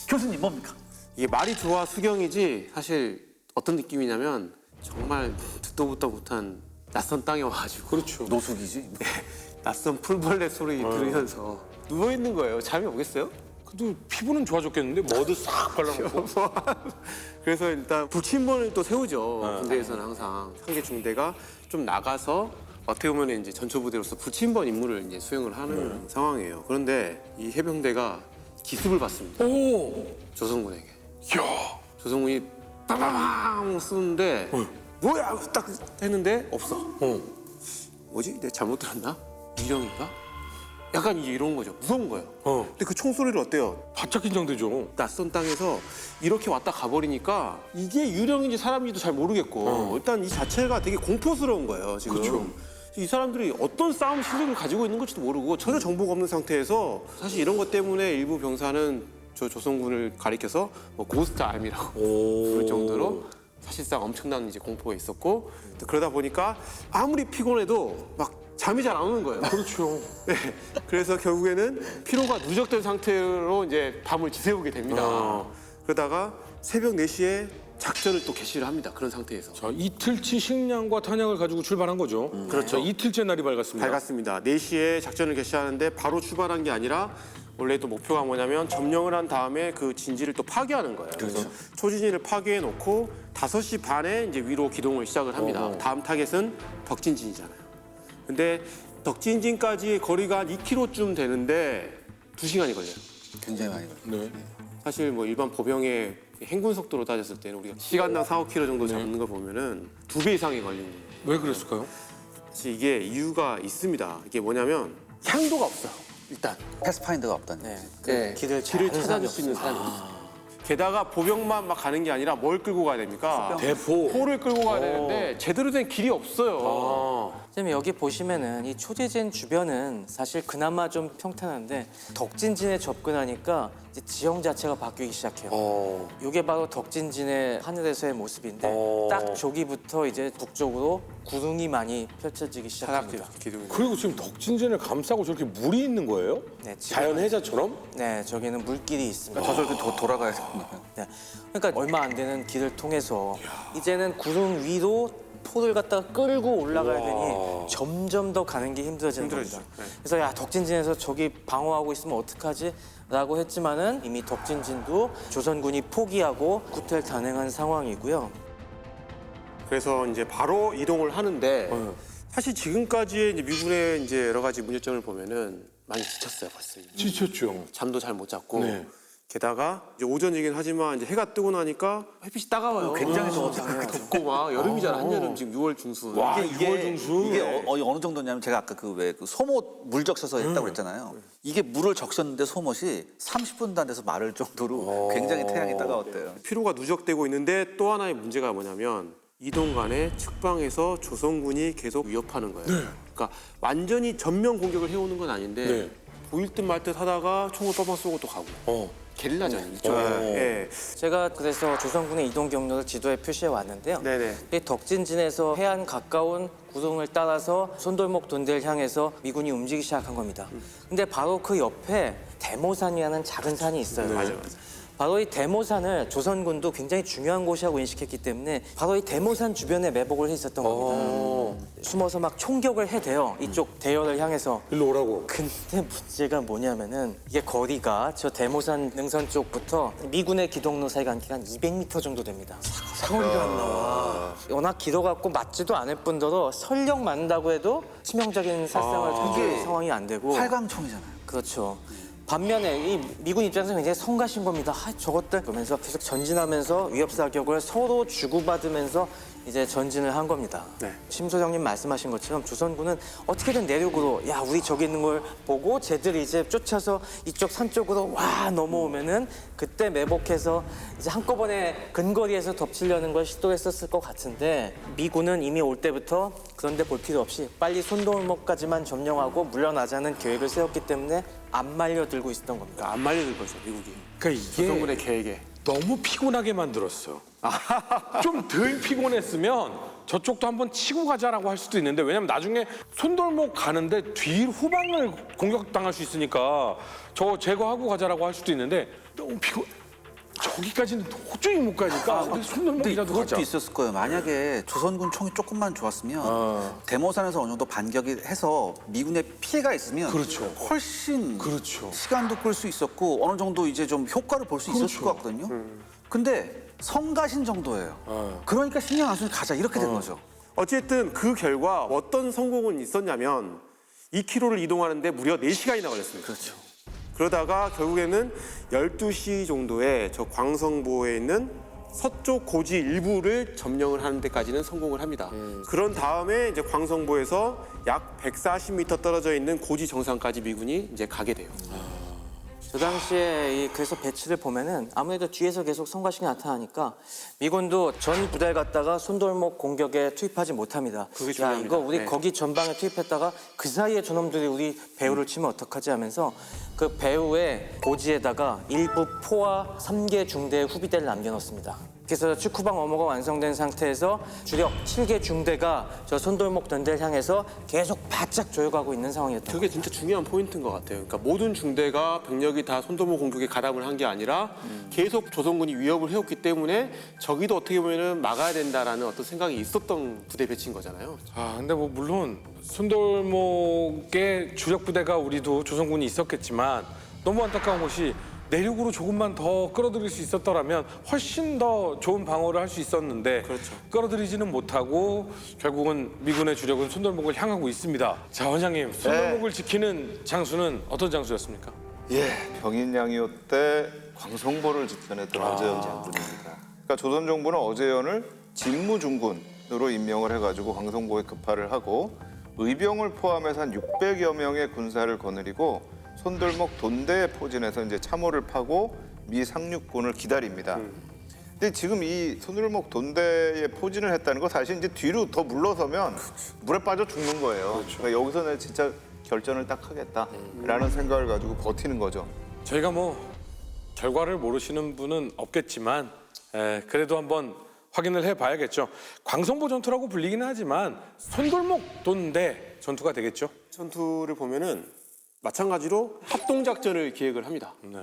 교수님 뭡니까? 이게 말이 좋아 수경이지 사실 어떤 느낌이냐면 정말 듣도 보도 못한 낯선 땅에 와가지고 그렇죠. 노숙이지. 낯선 풀벌레 소리 들으면서 누워있는 거예요. 잠이 오겠어요? 그래도 피부는 좋아졌겠는데 머드 싹 발라놓고 그래서 일단 불침번을 또 세우죠. 군대에서는 항상 상계 중대가 좀 나가서 어떻게 보면 이제 전초부대로서 불침번 임무를 이제 수행을 하는 상황이에요. 그런데 이 해병대가 기습을 받습니다. 오! 조선군에게. 야! 조선군이 빠바방 쏘는데 뭐야 딱 했는데 없어. 뭐지? 내가 잘못 들었나? 유령인가? 약간 이제 이런 거죠. 무서운 거예요. 근데 그 총소리를 어때요? 바짝 긴장되죠. 낯선 땅에서 이렇게 왔다 가버리니까 이게 유령인지 사람인지도 잘 모르겠고 일단 이 자체가 되게 공포스러운 거예요. 지금. 그렇죠. 이 사람들이 어떤 싸움 실력을 가지고 있는 걸지도 모르고 전혀 정보가 없는 상태에서 사실 이런 것 때문에 일부 병사는 저 조선군을 가리켜서 뭐 고스트 아미라고 부를 정도로 사실상 엄청난 이제 공포가 있었고 그러다 보니까 아무리 피곤해도 막 잠이 잘 안 오는 거예요. 그렇죠. 네. 그래서 결국에는 피로가 누적된 상태로 이제 밤을 지새우게 됩니다. 그러다가 새벽 4시에 작전을 또 개시를 합니다. 그런 상태에서. 자, 이틀치 식량과 탄약을 가지고 출발한 거죠. 그렇죠. 이틀째 날이 밝았습니다. 밝았습니다. 4시에 작전을 개시하는데 바로 출발한 게 아니라 원래 또 목표가 뭐냐면 점령을 한 다음에 그 진지를 또 파괴하는 거예요. 그래서 초진지를 파괴해 놓고 5시 반에 이제 위로 기동을 시작을 합니다. 다음 타겟은 덕진진이잖아요. 근데 덕진진까지 거리가 한 2km쯤 되는데 2시간이 걸려요. 굉장히 많이 걸려요. 네. 사실 뭐 일반 보병의 행군 속도로 따졌을 때는 우리가 시간당 4~5km 정도 잡는 거 보면은 2배 이상이 걸리는 거예요. 왜 그랬을까요? 사실 이게 이유가 있습니다. 이게 뭐냐면 향도가 없어요. 일단 패스파인더가 없다는 네. 얘기. 그 길을 길을 잘 찾아줄 수 있는 사람이 게다가 보병만 막 가는 게 아니라 뭘 끌고 가야 됩니까? 대포. 포를 끌고 가야 되는데 제대로 된 길이 없어요. 선생님 여기 보시면은 이 초지진 주변은 사실 그나마 좀 평탄한데 덕진진에 접근하니까 이제 지형 자체가 바뀌기 시작해요. 이게 바로 덕진진의 하늘에서의 모습인데 딱 저기부터 이제 북쪽으로 구름이 많이 펼쳐지기 시작합니다. 기둥이. 그리고 지금 덕진진을 감싸고 저렇게 물이 있는 거예요? 네, 지금- 자연 해자처럼? 네, 저기는 물길이 있습니다. 저절로 돌아가야 되거든요. 네. 그러니까 얼마 안 되는 길을 통해서 이제는 구름 위로 포를 갖다가 끌고 올라가야 되니 점점 더 가는 게 힘들어지는 겁니다. 그래서 야 덕진진에서 저기 방어하고 있으면 어떡하지? 라고 했지만은 이미 덕진진도 조선군이 포기하고 구태를 단행한 상황이고요. 그래서 이제 바로 이동을 하는데 사실 지금까지의 이제 미군의 이제 여러 가지 문제점을 보면은 많이 지쳤어요, 벌써. 지쳤죠. 잠도 잘 못 잤고. 네. 게다가 이제 오전이긴 하지만 이제 해가 뜨고 나니까 햇빛이 따가워요. 굉장히 덥고 막 여름이잖아. 한여름 지금 6월 중순. 와, 이게 6월 중순. 이게 어느 정도냐면 제가 아까 그 소못 물 적셔서 했다고 그랬잖아요. 이게 물을 적셨는데 소못이 30분도 안 돼서 마를 정도로 굉장히 태양이 따가웠대요. 피로가 누적되고 있는데 또 하나의 문제가 뭐냐면 이동간에 측방에서 조선군이 계속 위협하는 거예요. 그러니까 완전히 전면 공격을 해오는 건 아닌데 네. 보일 듯 말 듯 하다가 총을 뻥뻥 쏘고 또 가고. 게릴라전 이쪽에. 예. 제가 그래서 조선군의 이동 경로를 지도에 표시해 왔는데요. 네네. 이 덕진진에서 해안 가까운 구동을 따라서 손돌목 돈대를 향해서 미군이 움직이기 시작한 겁니다. 근데 바로 그 옆에 대모산이라는 작은 산이 있어요. 맞아요. 바로 이 대모산을 조선군도 굉장히 중요한 곳이라고 인식했기 때문에 바로 이 대모산 주변에 매복을 해 있었던 겁니다. 숨어서 막 총격을 해대요. 이쪽 대열을 향해서. 일로 오라고. 근데 문제가 뭐냐면은 이게 거리가 저 대모산 능선 쪽부터 미군의 기동로 사이가 한 200m 정도 됩니다. 사거리가 안 나와. 워낙 길어갖고 맞지도 않을 뿐더러 설령 맞는다고 해도 치명적인 살상을 할 상황이 안 되고. 활강총이잖아요. 그렇죠. 반면에 이 미군 입장에서 굉장히 성가신 겁니다. 저것들 그러면서 계속 전진하면서 위협 사격을 서로 주고받으면서 이제 전진을 한 겁니다. 네. 심 소장님 말씀하신 것처럼 조선군은 어떻게든 내륙으로 야 우리 저기 있는 걸 보고 쟤들이 이제 쫓아서 이쪽 산 쪽으로 와 넘어오면은 그때 매복해서 이제 한꺼번에 근거리에서 덮치려는 걸 시도했었을 것 같은데 미군은 이미 올 때부터 그런데 볼 필요 없이 빨리 손돌목까지만 점령하고 물러나자는 계획을 세웠기 때문에 안 말려들고 있었던 겁니다. 그러니까 안 말려들 거죠 미국이. 그러니까 이게 조선군의 계획에. 너무 피곤하게 만들었어. 좀 덜 피곤했으면 저쪽도 한번 치고 가자라고 할 수도 있는데 왜냐면 나중에 손돌목 가는데 뒤 후방을 공격당할 수 있으니까 저거 제거하고 가자라고 할 수도 있는데 너무 피곤. 저기까지는 도저히 못 가니까 우리 근데 손돌목이라도 가자. 그것도 있었을 거예요. 만약에 조선군 총이 조금만 좋았으면 대모산에서 어느 정도 반격이 해서 미군의 피해가 있으면 그렇죠. 훨씬 그렇죠. 시간도 끌 수 있었고 어느 정도 이제 좀 효과를 볼 수 있었을 것 같거든요. 근데 성가신 정도예요. 그러니까 신경 안 쓰고 가자 이렇게 된 거죠. 어쨌든 그 결과 어떤 성공은 있었냐면 2km를 이동하는데 무려 4시간이나 걸렸습니다. 그렇죠. 그러다가 결국에는 12시 정도에 저 광성보에 있는 서쪽 고지 일부를 점령을 하는 데까지는 성공을 합니다. 그런 다음에 이제 광성보에서 약 140m 떨어져 있는 고지 정상까지 미군이 이제 가게 돼요. 저 당시에 그래서 배치를 보면은 아무래도 뒤에서 계속 성가신이 나타나니까 미군도 전 부대를 갖다가 손돌목 공격에 투입하지 못합니다. 그게 야 중요합니다. 이거 우리 네. 거기 전방에 투입했다가 그 사이에 저놈들이 우리 배후를 치면 어떡하지 하면서 그 배후의 고지에다가 일부 포와 3개 중대의 후비대를 남겨놓습니다. 그래서 축구방 어머가 완성된 상태에서 주력 7개 중대가 저 손돌목 던대를 향해서 계속 바짝 조여가고 있는 상황이었던 거예요. 그게 진짜 중요한 포인트인 것 같아요. 그러니까 모든 중대가 병력이 다 손돌목 공격에 가담을 한 게 아니라 계속 조선군이 위협을 해왔기 때문에 저기도 어떻게 보면 막아야 된다라는 어떤 생각이 있었던 부대 배치인 거잖아요. 아 근데 뭐 물론 손돌목의 주력 부대가 우리도 조선군이 있었겠지만 너무 안타까운 것이 내륙으로 조금만 더 끌어들일 수 있었더라면 훨씬 더 좋은 방어를 할 수 있었는데 그렇죠. 끌어들이지는 못하고 결국은 미군의 주력은 손돌목을 향하고 있습니다. 자 원장님 손돌목을 지키는 장수는 어떤 장수였습니까? 예, 병인양요 때 광성보를 지켜냈던 어제연 장군입니다. 그러니까 조선 정부는 어제연을 직무중군으로 임명을 해가지고 광성보에 급파를 하고 의병을 포함해서 한 600여 명의 군사를 거느리고 손돌목 돈대에 포진해서 이제 참호를 파고 미 상륙군을 기다립니다. 근데 지금 이 손돌목 돈대에 포진을 했다는 거 사실 이제 뒤로 더 물러서면 물에 빠져 죽는 거예요. 그러니까 여기서는 진짜 결전을 딱 하겠다라는 생각을 가지고 버티는 거죠. 저희가 뭐 결과를 모르시는 분은 없겠지만 그래도 한번 확인을 해봐야겠죠. 광성보 전투라고 불리기는 하지만 손돌목 돈대 전투가 되겠죠. 전투를 보면은 마찬가지로 합동작전을 기획을 합니다. 네.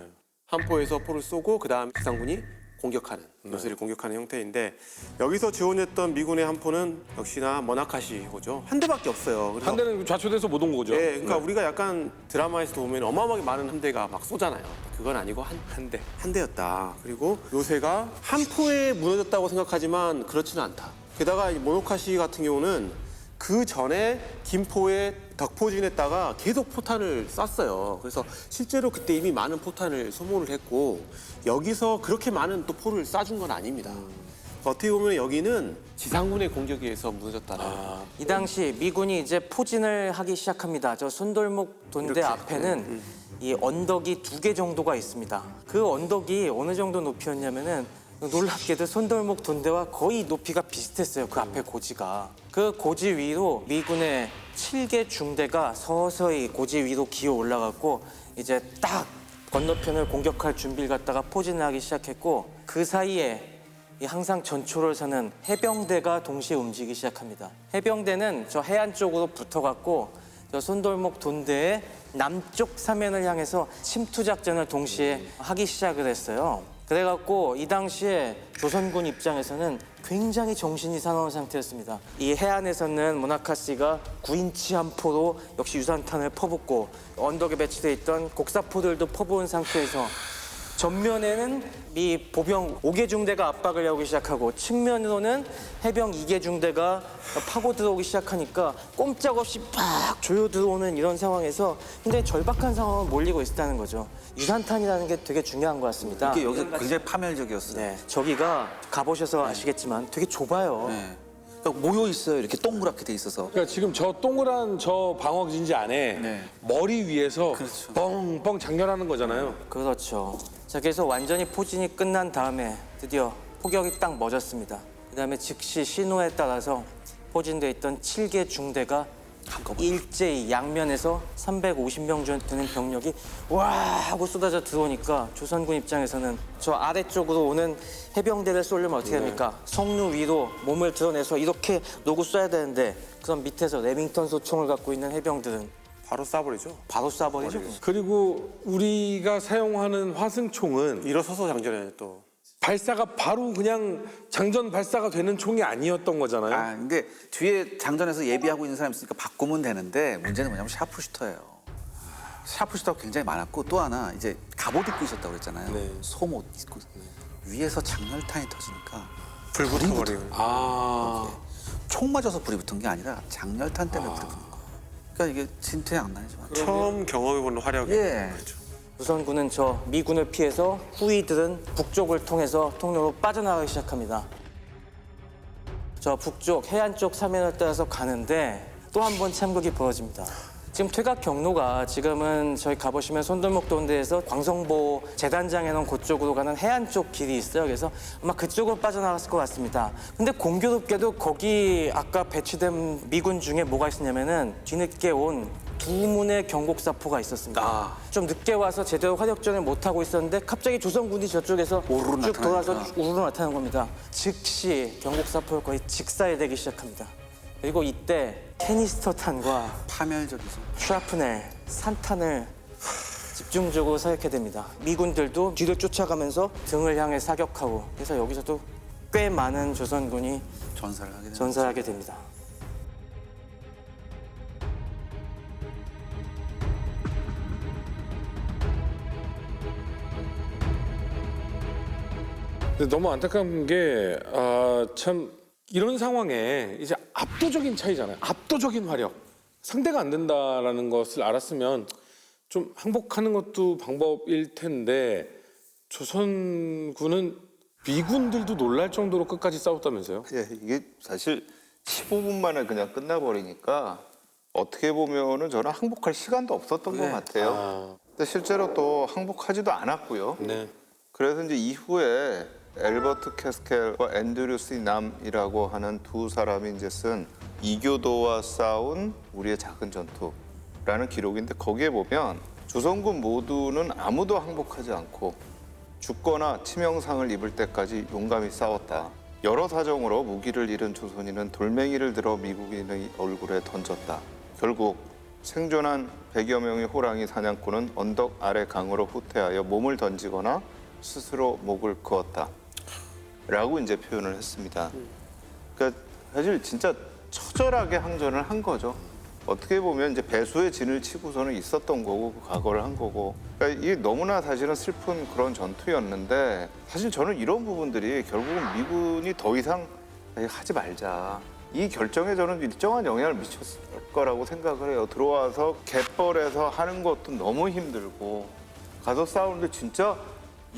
한 포에서 포를 쏘고 그다음 기상군이 공격하는 요새를 공격하는 형태인데 여기서 지원했던 미군의 한 포는 역시나 머나카시호죠. 한 대밖에 없어요. 그래서 한 대는 좌초돼서 못 온 거죠. 네, 그러니까 우리가 약간 드라마에서도 보면 어마어마하게 많은 함대가 막 쏘잖아요. 그건 아니고 한 대. 한 대였다. 그리고 요새가 한 포에 무너졌다고 생각하지만 그렇지는 않다. 게다가 이 모노카시 같은 경우는 그 전에 김포의 덕포진에다가 계속 포탄을 쐈어요. 그래서 실제로 그때 이미 많은 포탄을 소모를 했고 여기서 그렇게 많은 또 포를 쏴준 건 아닙니다. 어떻게 보면 여기는 지상군의 공격에 의해서 무너졌다는. 이 당시 미군이 이제 포진을 하기 시작합니다. 저 손돌목 돈대 이렇게. 앞에는 이 언덕이 2개 정도가 있습니다. 그 언덕이 어느 정도 높이였냐면은 놀랍게도 손돌목 돈대와 거의 높이가 비슷했어요. 그 앞에 고지가. 그 고지 위로 미군의 7개 중대가 서서히 고지 위로 기어 올라갔고 이제 딱 건너편을 공격할 준비를 갖다가 포진을 하기 시작했고 그 사이에 이 항상 전초를 서는 해병대가 동시에 움직이기 시작합니다. 해병대는 저 해안 쪽으로 붙어갔고 저 손돌목 돈대의 남쪽 사면을 향해서 침투 작전을 동시에 하기 시작을 했어요. 그래갖고 이 당시에 조선군 입장에서는 굉장히 정신이 사나운 상태였습니다. 이 해안에서는 모나카시가 9인치 함포로 역시 유산탄을 퍼붓고 언덕에 배치돼 있던 곡사포들도 퍼부은 상태에서 전면에는 미 보병 5개 중대가 압박을 해오기 시작하고 측면으로는 해병 2개 중대가 파고 들어오기 시작하니까 꼼짝없이 팍 조여 들어오는 이런 상황에서 굉장히 절박한 상황을 몰리고 있었다는 거죠. 유산탄이라는 게 되게 중요한 것 같습니다. 이게 여기서 굉장히 파멸적이었어요. 네, 저기가 가보셔서 아시겠지만 되게 좁아요. 네. 그러니까 모여 있어요. 이렇게 동그랗게 돼 있어서. 그러니까 지금 저 동그란 저 방어진지 안에 네. 머리 위에서 그렇죠. 뻥뻥 장렬하는 거잖아요. 그렇죠. 자, 그래서 완전히 포진이 끝난 다음에 드디어 포격이 딱 멎었습니다. 그다음에 즉시 신호에 따라서 포진돼 있던 7개 중대가 일제히 양면에서 350명 되는 병력이 와 하고 쏟아져 들어오니까 조선군 입장에서는 저 아래쪽으로 오는 해병대를 쏘려면 어떻게 합니까? 성루 위로 몸을 드러내서 이렇게 놓고 쏴야 되는데 그럼 밑에서 레밍턴 소총을 갖고 있는 해병들은 바로 쏴버리죠. 바로 쏴버리죠. 그리고 우리가 사용하는 화승총은 일어서서 장전해요 또. 발사가 바로 그냥 장전 발사가 되는 총이 아니었던 거잖아요. 아, 근데 뒤에 장전해서 예비하고 있는 사람이 있으니까 바꾸면 되는데 문제는 뭐냐면 샤프슈터예요. 샤프슈터가 굉장히 많았고 또 하나 이제 갑옷 입고 있었다고 그랬잖아요. 네. 속옷 입고 위에서 장렬탄이 터지니까 불 붙어버리고. 아, 총 맞아서 불이 붙은 게 아니라 장렬탄 때문에 불이 붙은 거예요. 그러니까 이게 진퇴 안 나죠. 처음 경험해보는 화력이. 예. 조선군은 저 미군을 피해서 후위들은 북쪽을 통해서 통로로 빠져나가기 시작합니다. 저 북쪽 해안 쪽 사면을 따라서 가는데 또 한 번 참극이 벌어집니다. 지금 퇴각 경로가 지금은 저희 가보시면 손돌목 돈대에서 광성보 재단장에 놓은 그쪽으로 가는 해안 쪽 길이 있어요. 그래서 아마 그쪽으로 빠져나갔을 것 같습니다. 근데 공교롭게도 거기 아까 배치된 미군 중에 뭐가 있었냐면은 뒤늦게 온 두 문의 경곡사포가 있었습니다. 좀 늦게 와서 제대로 화력전을 못하고 있었는데 갑자기 조선군이 저쪽에서 오르르 쭉 돌아서 나타나니까. 우르르 나타나는 겁니다. 즉시 경곡사포를 거의 직사해대기 시작합니다. 그리고 이때 캐니스터탄과 파멸적이죠. 슈라프넬, 산탄을 집중적으로 사격해야 됩니다. 미군들도 뒤를 쫓아가면서 등을 향해 사격하고 그래서 여기서도 꽤 많은 조선군이 전사를 하게 되는 전사하게 됩니다. 근데 너무 안타까운 게 참 이런 상황에 이제 압도적인 차이잖아요. 압도적인 화력. 상대가 안 된다라는 것을 알았으면 좀 항복하는 것도 방법일 텐데 조선군은 미군들도 놀랄 정도로 끝까지 싸웠다면서요? 예, 이게 사실 15분 만에 그냥 끝나버리니까 어떻게 보면은 저는 항복할 시간도 없었던 것 같아요. 근데 실제로 또 항복하지도 않았고요. 네. 그래서 이제 이후에 엘버트 캐스켈과 앤드류스 남이라고 하는 두 사람이 이제 쓴 이교도와 싸운 우리의 작은 전투라는 기록인데 거기에 보면 조선군 모두는 아무도 항복하지 않고 죽거나 치명상을 입을 때까지 용감히 싸웠다. 여러 사정으로 무기를 잃은 조선인은 돌멩이를 들어 미국인의 얼굴에 던졌다. 결국 생존한 100여 명의 호랑이 사냥꾼은 언덕 아래 강으로 후퇴하여 몸을 던지거나 스스로 목을 그었다. 라고 이제 표현을 했습니다. 그러니까 사실 진짜 처절하게 항전을 한 거죠. 어떻게 보면 이제 배수의 진을 치고서는 있었던 거고 그 각오를 한 거고. 그러니까 이게 너무나 사실은 슬픈 그런 전투였는데 사실 저는 이런 부분들이 결국은 미군이 더 이상 하지 말자. 이 결정에 저는 일정한 영향을 미쳤을 거라고 생각을 해요. 들어와서 갯벌에서 하는 것도 너무 힘들고 가서 싸우는데 진짜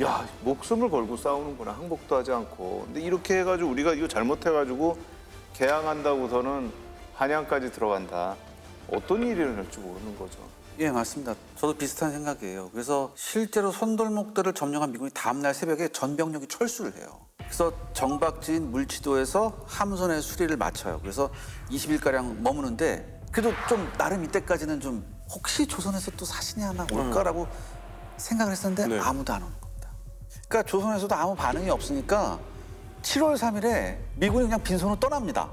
야 목숨을 걸고 싸우는구나. 항복도 하지 않고. 근데 이렇게 해가지고 우리가 이거 잘못해가지고 개항한다고서는 한양까지 들어간다. 어떤 일이 일어날지 모르는 거죠. 예, 맞습니다. 저도 비슷한 생각이에요. 그래서 실제로 손돌목들을 점령한 미군이 다음날 새벽에 전병력이 철수를 해요. 그래서 정박지인 물치도에서 함선의 수리를 마쳐요. 그래서 20일가량 머무는데 그래도 좀 나름 이때까지는 좀 혹시 조선에서 또 사신이 하나 올까라고 생각을 했었는데 네. 아무도 안 오는 겁니다. 그러니까 조선에서도 아무 반응이 없으니까 7월 3일에 미군이 그냥 빈손으로 떠납니다.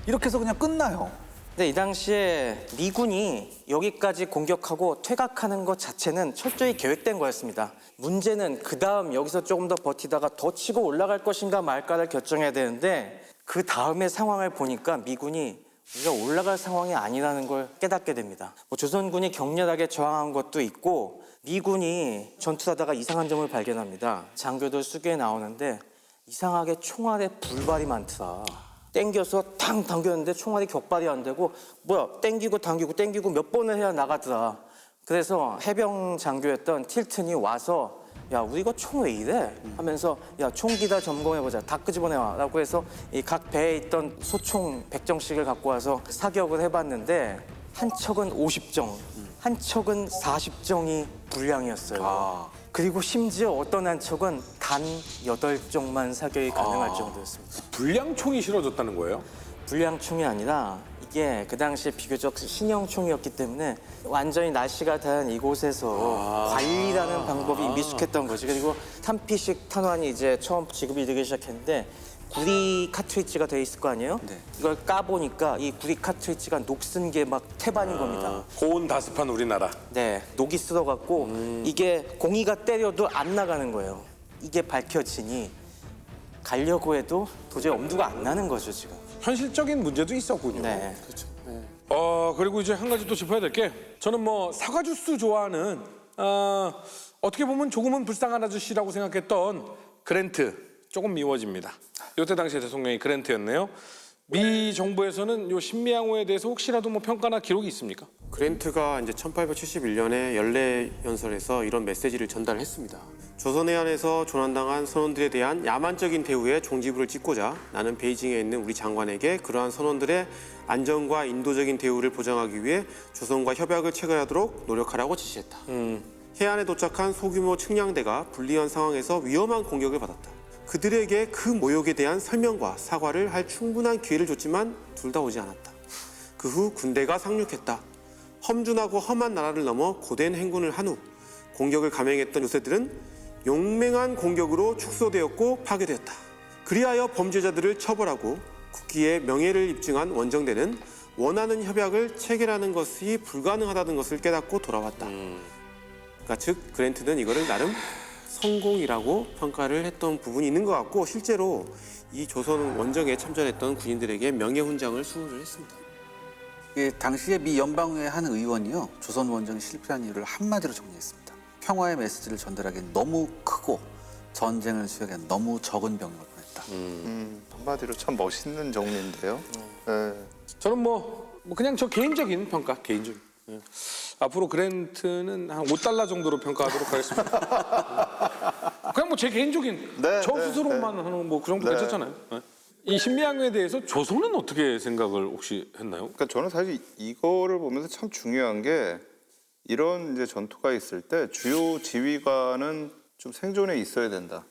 이렇게 해서 그냥 끝나요. 근데 이 당시에 미군이 여기까지 공격하고 퇴각하는 것 자체는 철저히 계획된 거였습니다. 문제는 그 다음 여기서 조금 더 버티다가 더 치고 올라갈 것인가 말까를 결정해야 되는데 그 다음의 상황을 보니까 미군이 우리가 올라갈 상황이 아니라는 걸 깨닫게 됩니다. 뭐 조선군이 격렬하게 저항한 것도 있고 미군이 전투하다가 이상한 점을 발견합니다. 장교들 수기에 나오는데 이상하게 총알에 불발이 많더라. 땡겨서 탕 당겼는데 총알이 격발이 안 되고 뭐야 땡기고 당기고 땡기고 몇 번을 해야 나가더라. 그래서 해병 장교였던 틸튼이 와서 야 우리 이거 총 왜 이래? 하면서 야 총기다 점검해보자. 다 끄집어내와 라고 해서 이 각 배에 있던 소총 100정씩을 갖고 와서 사격을 해봤는데 한 척은 50정, 한 척은 40정이 불량이었어요. 그리고 심지어 어떤 한 척은 단 8정만 사격이 가능할 정도였습니다. 불량총이 실어졌다는 거예요? 불량총이 아니라 이게 그 당시에 비교적 신형총이었기 때문에 완전히 날씨가 다른 이곳에서 관리라는 방법이 미숙했던 거지. 그리고 탄피식 탄환이 이제 처음 지급이 되기 시작했는데 구리 카트리지가 돼 있을 거 아니에요? 네. 이걸 까보니까 이 구리 카트리지가 녹슨 게 막 태반인 겁니다. 고온 다습한 우리나라. 네, 녹이 쓸어갖고 이게 공이가 때려도 안 나가는 거예요. 이게 밝혀지니 가려고 해도 도저히 엄두가 안 나는 거죠, 지금. 현실적인 문제도 있었군요. 네. 그리고 이제 한 가지 또 짚어야 될 게 저는 뭐 사과 주스 좋아하는 어떻게 보면 조금은 불쌍한 아저씨라고 생각했던 그랜트 조금 미워집니다. 이때 당시에 대통령이 그랜트였네요. 미 정부에서는 요 신미양호에 대해서 혹시라도 뭐 평가나 기록이 있습니까? 그랜트가 이제 1871년에 연례 연설에서 이런 메시지를 전달했습니다. 조선 해안에서 조난당한 선원들에 대한 야만적인 대우에 종지부를 찍고자 나는 베이징에 있는 우리 장관에게 그러한 선원들의 안전과 인도적인 대우를 보장하기 위해 조선과 협약을 체결하도록 노력하라고 지시했다. 해안에 도착한 소규모 측량대가 불리한 상황에서 위험한 공격을 받았다. 그들에게 그 모욕에 대한 설명과 사과를 할 충분한 기회를 줬지만 둘 다 오지 않았다. 그 후 군대가 상륙했다. 험준하고 험한 나라를 넘어 고된 행군을 한 후 공격을 감행했던 요새들은 용맹한 공격으로 축소되었고 파괴되었다. 그리하여 범죄자들을 처벌하고 국기의 명예를 입증한 원정대는 원하는 협약을 체결하는 것이 불가능하다는 것을 깨닫고 돌아왔다. 그러니까 즉 그랜트는 이거를 나름 성공이라고 평가를 했던 부분이 있는 것 같고 실제로 이 조선 원정에 참전했던 군인들에게 명예훈장을 수여를 했습니다. 이게 당시에 미 연방의회 한 의원이요 조선 원정이 실패한 이유를 한마디로 정리했습니다. 평화의 메시지를 전달하기엔 너무 크고 전쟁을 수행한 너무 적은 병력을 보냈다. 한마디로 참 멋있는 정리인데요. 네. 저는 뭐 그냥 저 개인적인 평가, 개인적인. 예. 앞으로 그랜트는 한 $5 정도로 평가하도록 하겠습니다. 그냥 뭐 제 개인적인 네, 저 네, 스스로만 네. 하는 뭐 그 정도 네. 괜찮잖아요. 예. 이 신미양에 대해서 조선은 어떻게 생각을 혹시 했나요? 그러니까 저는 사실 이거를 보면서 참 중요한 게 이런 이제 전투가 있을 때 주요 지휘관은 좀 생존에 있어야 된다.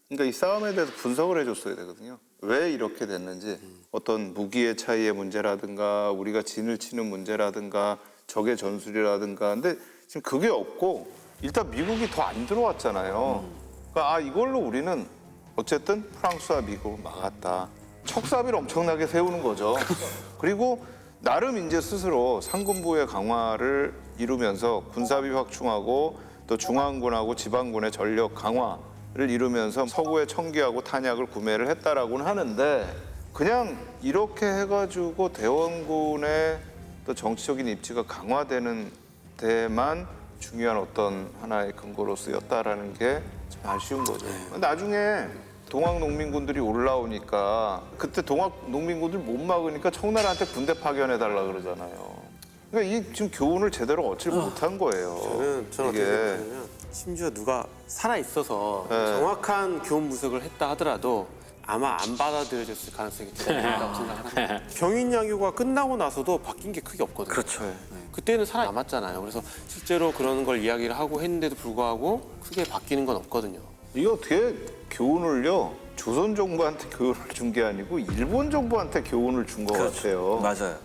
그러니까 이 싸움에 대해서 분석을 해줬어야 되거든요. 왜 이렇게 됐는지 어떤 무기의 차이의 문제라든가 우리가 진을 치는 문제라든가 적의 전술이라든가 근데 지금 그게 없고 일단 미국이 더 안 들어왔잖아요. 그러니까 이걸로 우리는 어쨌든 프랑스와 미국을 막았다. 척사비를 엄청나게 세우는 거죠. 그리고 나름 이제 스스로 상군부의 강화를 이루면서 군사비 확충하고 또 중앙군하고 지방군의 전력 강화를 이루면서 서구에 청기하고 탄약을 구매를 했다라고는 하는데 그냥 이렇게 해가지고 대원군의 또 정치적인 입지가 강화되는 데만 중요한 어떤 하나의 근거로 쓰였다라는 게 좀 아쉬운 거죠. 나중에 동학 농민군들이 올라오니까 그때 동학 농민군들 못 막으니까 청나라한테 군대 파견해달라 그러잖아요. 그러니까 이 지금 교훈을 제대로 얻지 못한 거예요. 저는 어떻게 이게 생각하냐면 심지어 누가 살아 있어서 네. 정확한 교훈 분석을 했다 하더라도 아마 안 받아들여졌을 가능성이 대단히 높다고 생각을 합니다. 병인 양요가 끝나고 나서도 바뀐 게 크게 없거든요. 그렇죠. 그때는 살아 남았잖아요. 그래서 실제로 그런 걸 이야기를 하고 했는데도 불구하고 크게 바뀌는 건 없거든요. 이게 어떻게 교훈을요 조선 정부한테 교훈을 준 게 아니고 일본 정부한테 교훈을 준 것 같아요. 맞아요.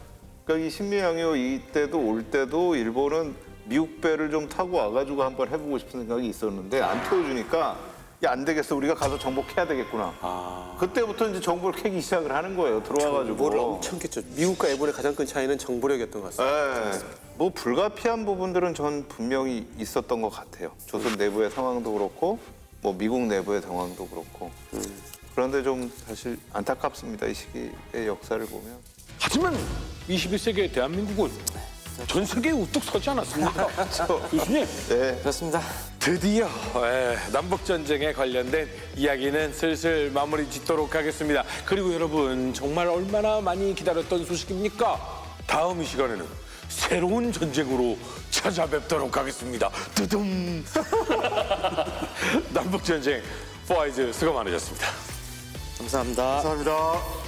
그러니까 이 신미양요 이때도 올 때도 일본은 미국 배를 좀 타고 와가지고 한번 해보고 싶은 생각이 있었는데 안 태워주니까 야, 안 되겠어. 우리가 가서 정복해야 되겠구나. 그때부터 이제 정보를 캐기 시작을 하는 거예요. 들어와가지고. 정보를 엄청 깼죠. 미국과 일본의 가장 큰 차이는 정보력이었던 것 같습니다. 예. 뭐 불가피한 부분들은 전 분명히 있었던 것 같아요. 조선 내부의 상황도 그렇고 뭐 미국 내부의 상황도 그렇고. 그런데 좀 사실 안타깝습니다. 이 시기의 역사를 보면. 하지만 21세기의 대한민국은 전 세계에 우뚝 서지 않았습니까? 교수님, 네. 그렇습니다. 드디어 남북전쟁에 관련된 이야기는 슬슬 마무리 짓도록 하겠습니다. 그리고 여러분, 정말 얼마나 많이 기다렸던 소식입니까? 다음 이 시간에는 새로운 전쟁으로 찾아뵙도록 하겠습니다. 두둥! 남북전쟁 4아이즈 수고 많으셨습니다. 감사합니다. 감사합니다.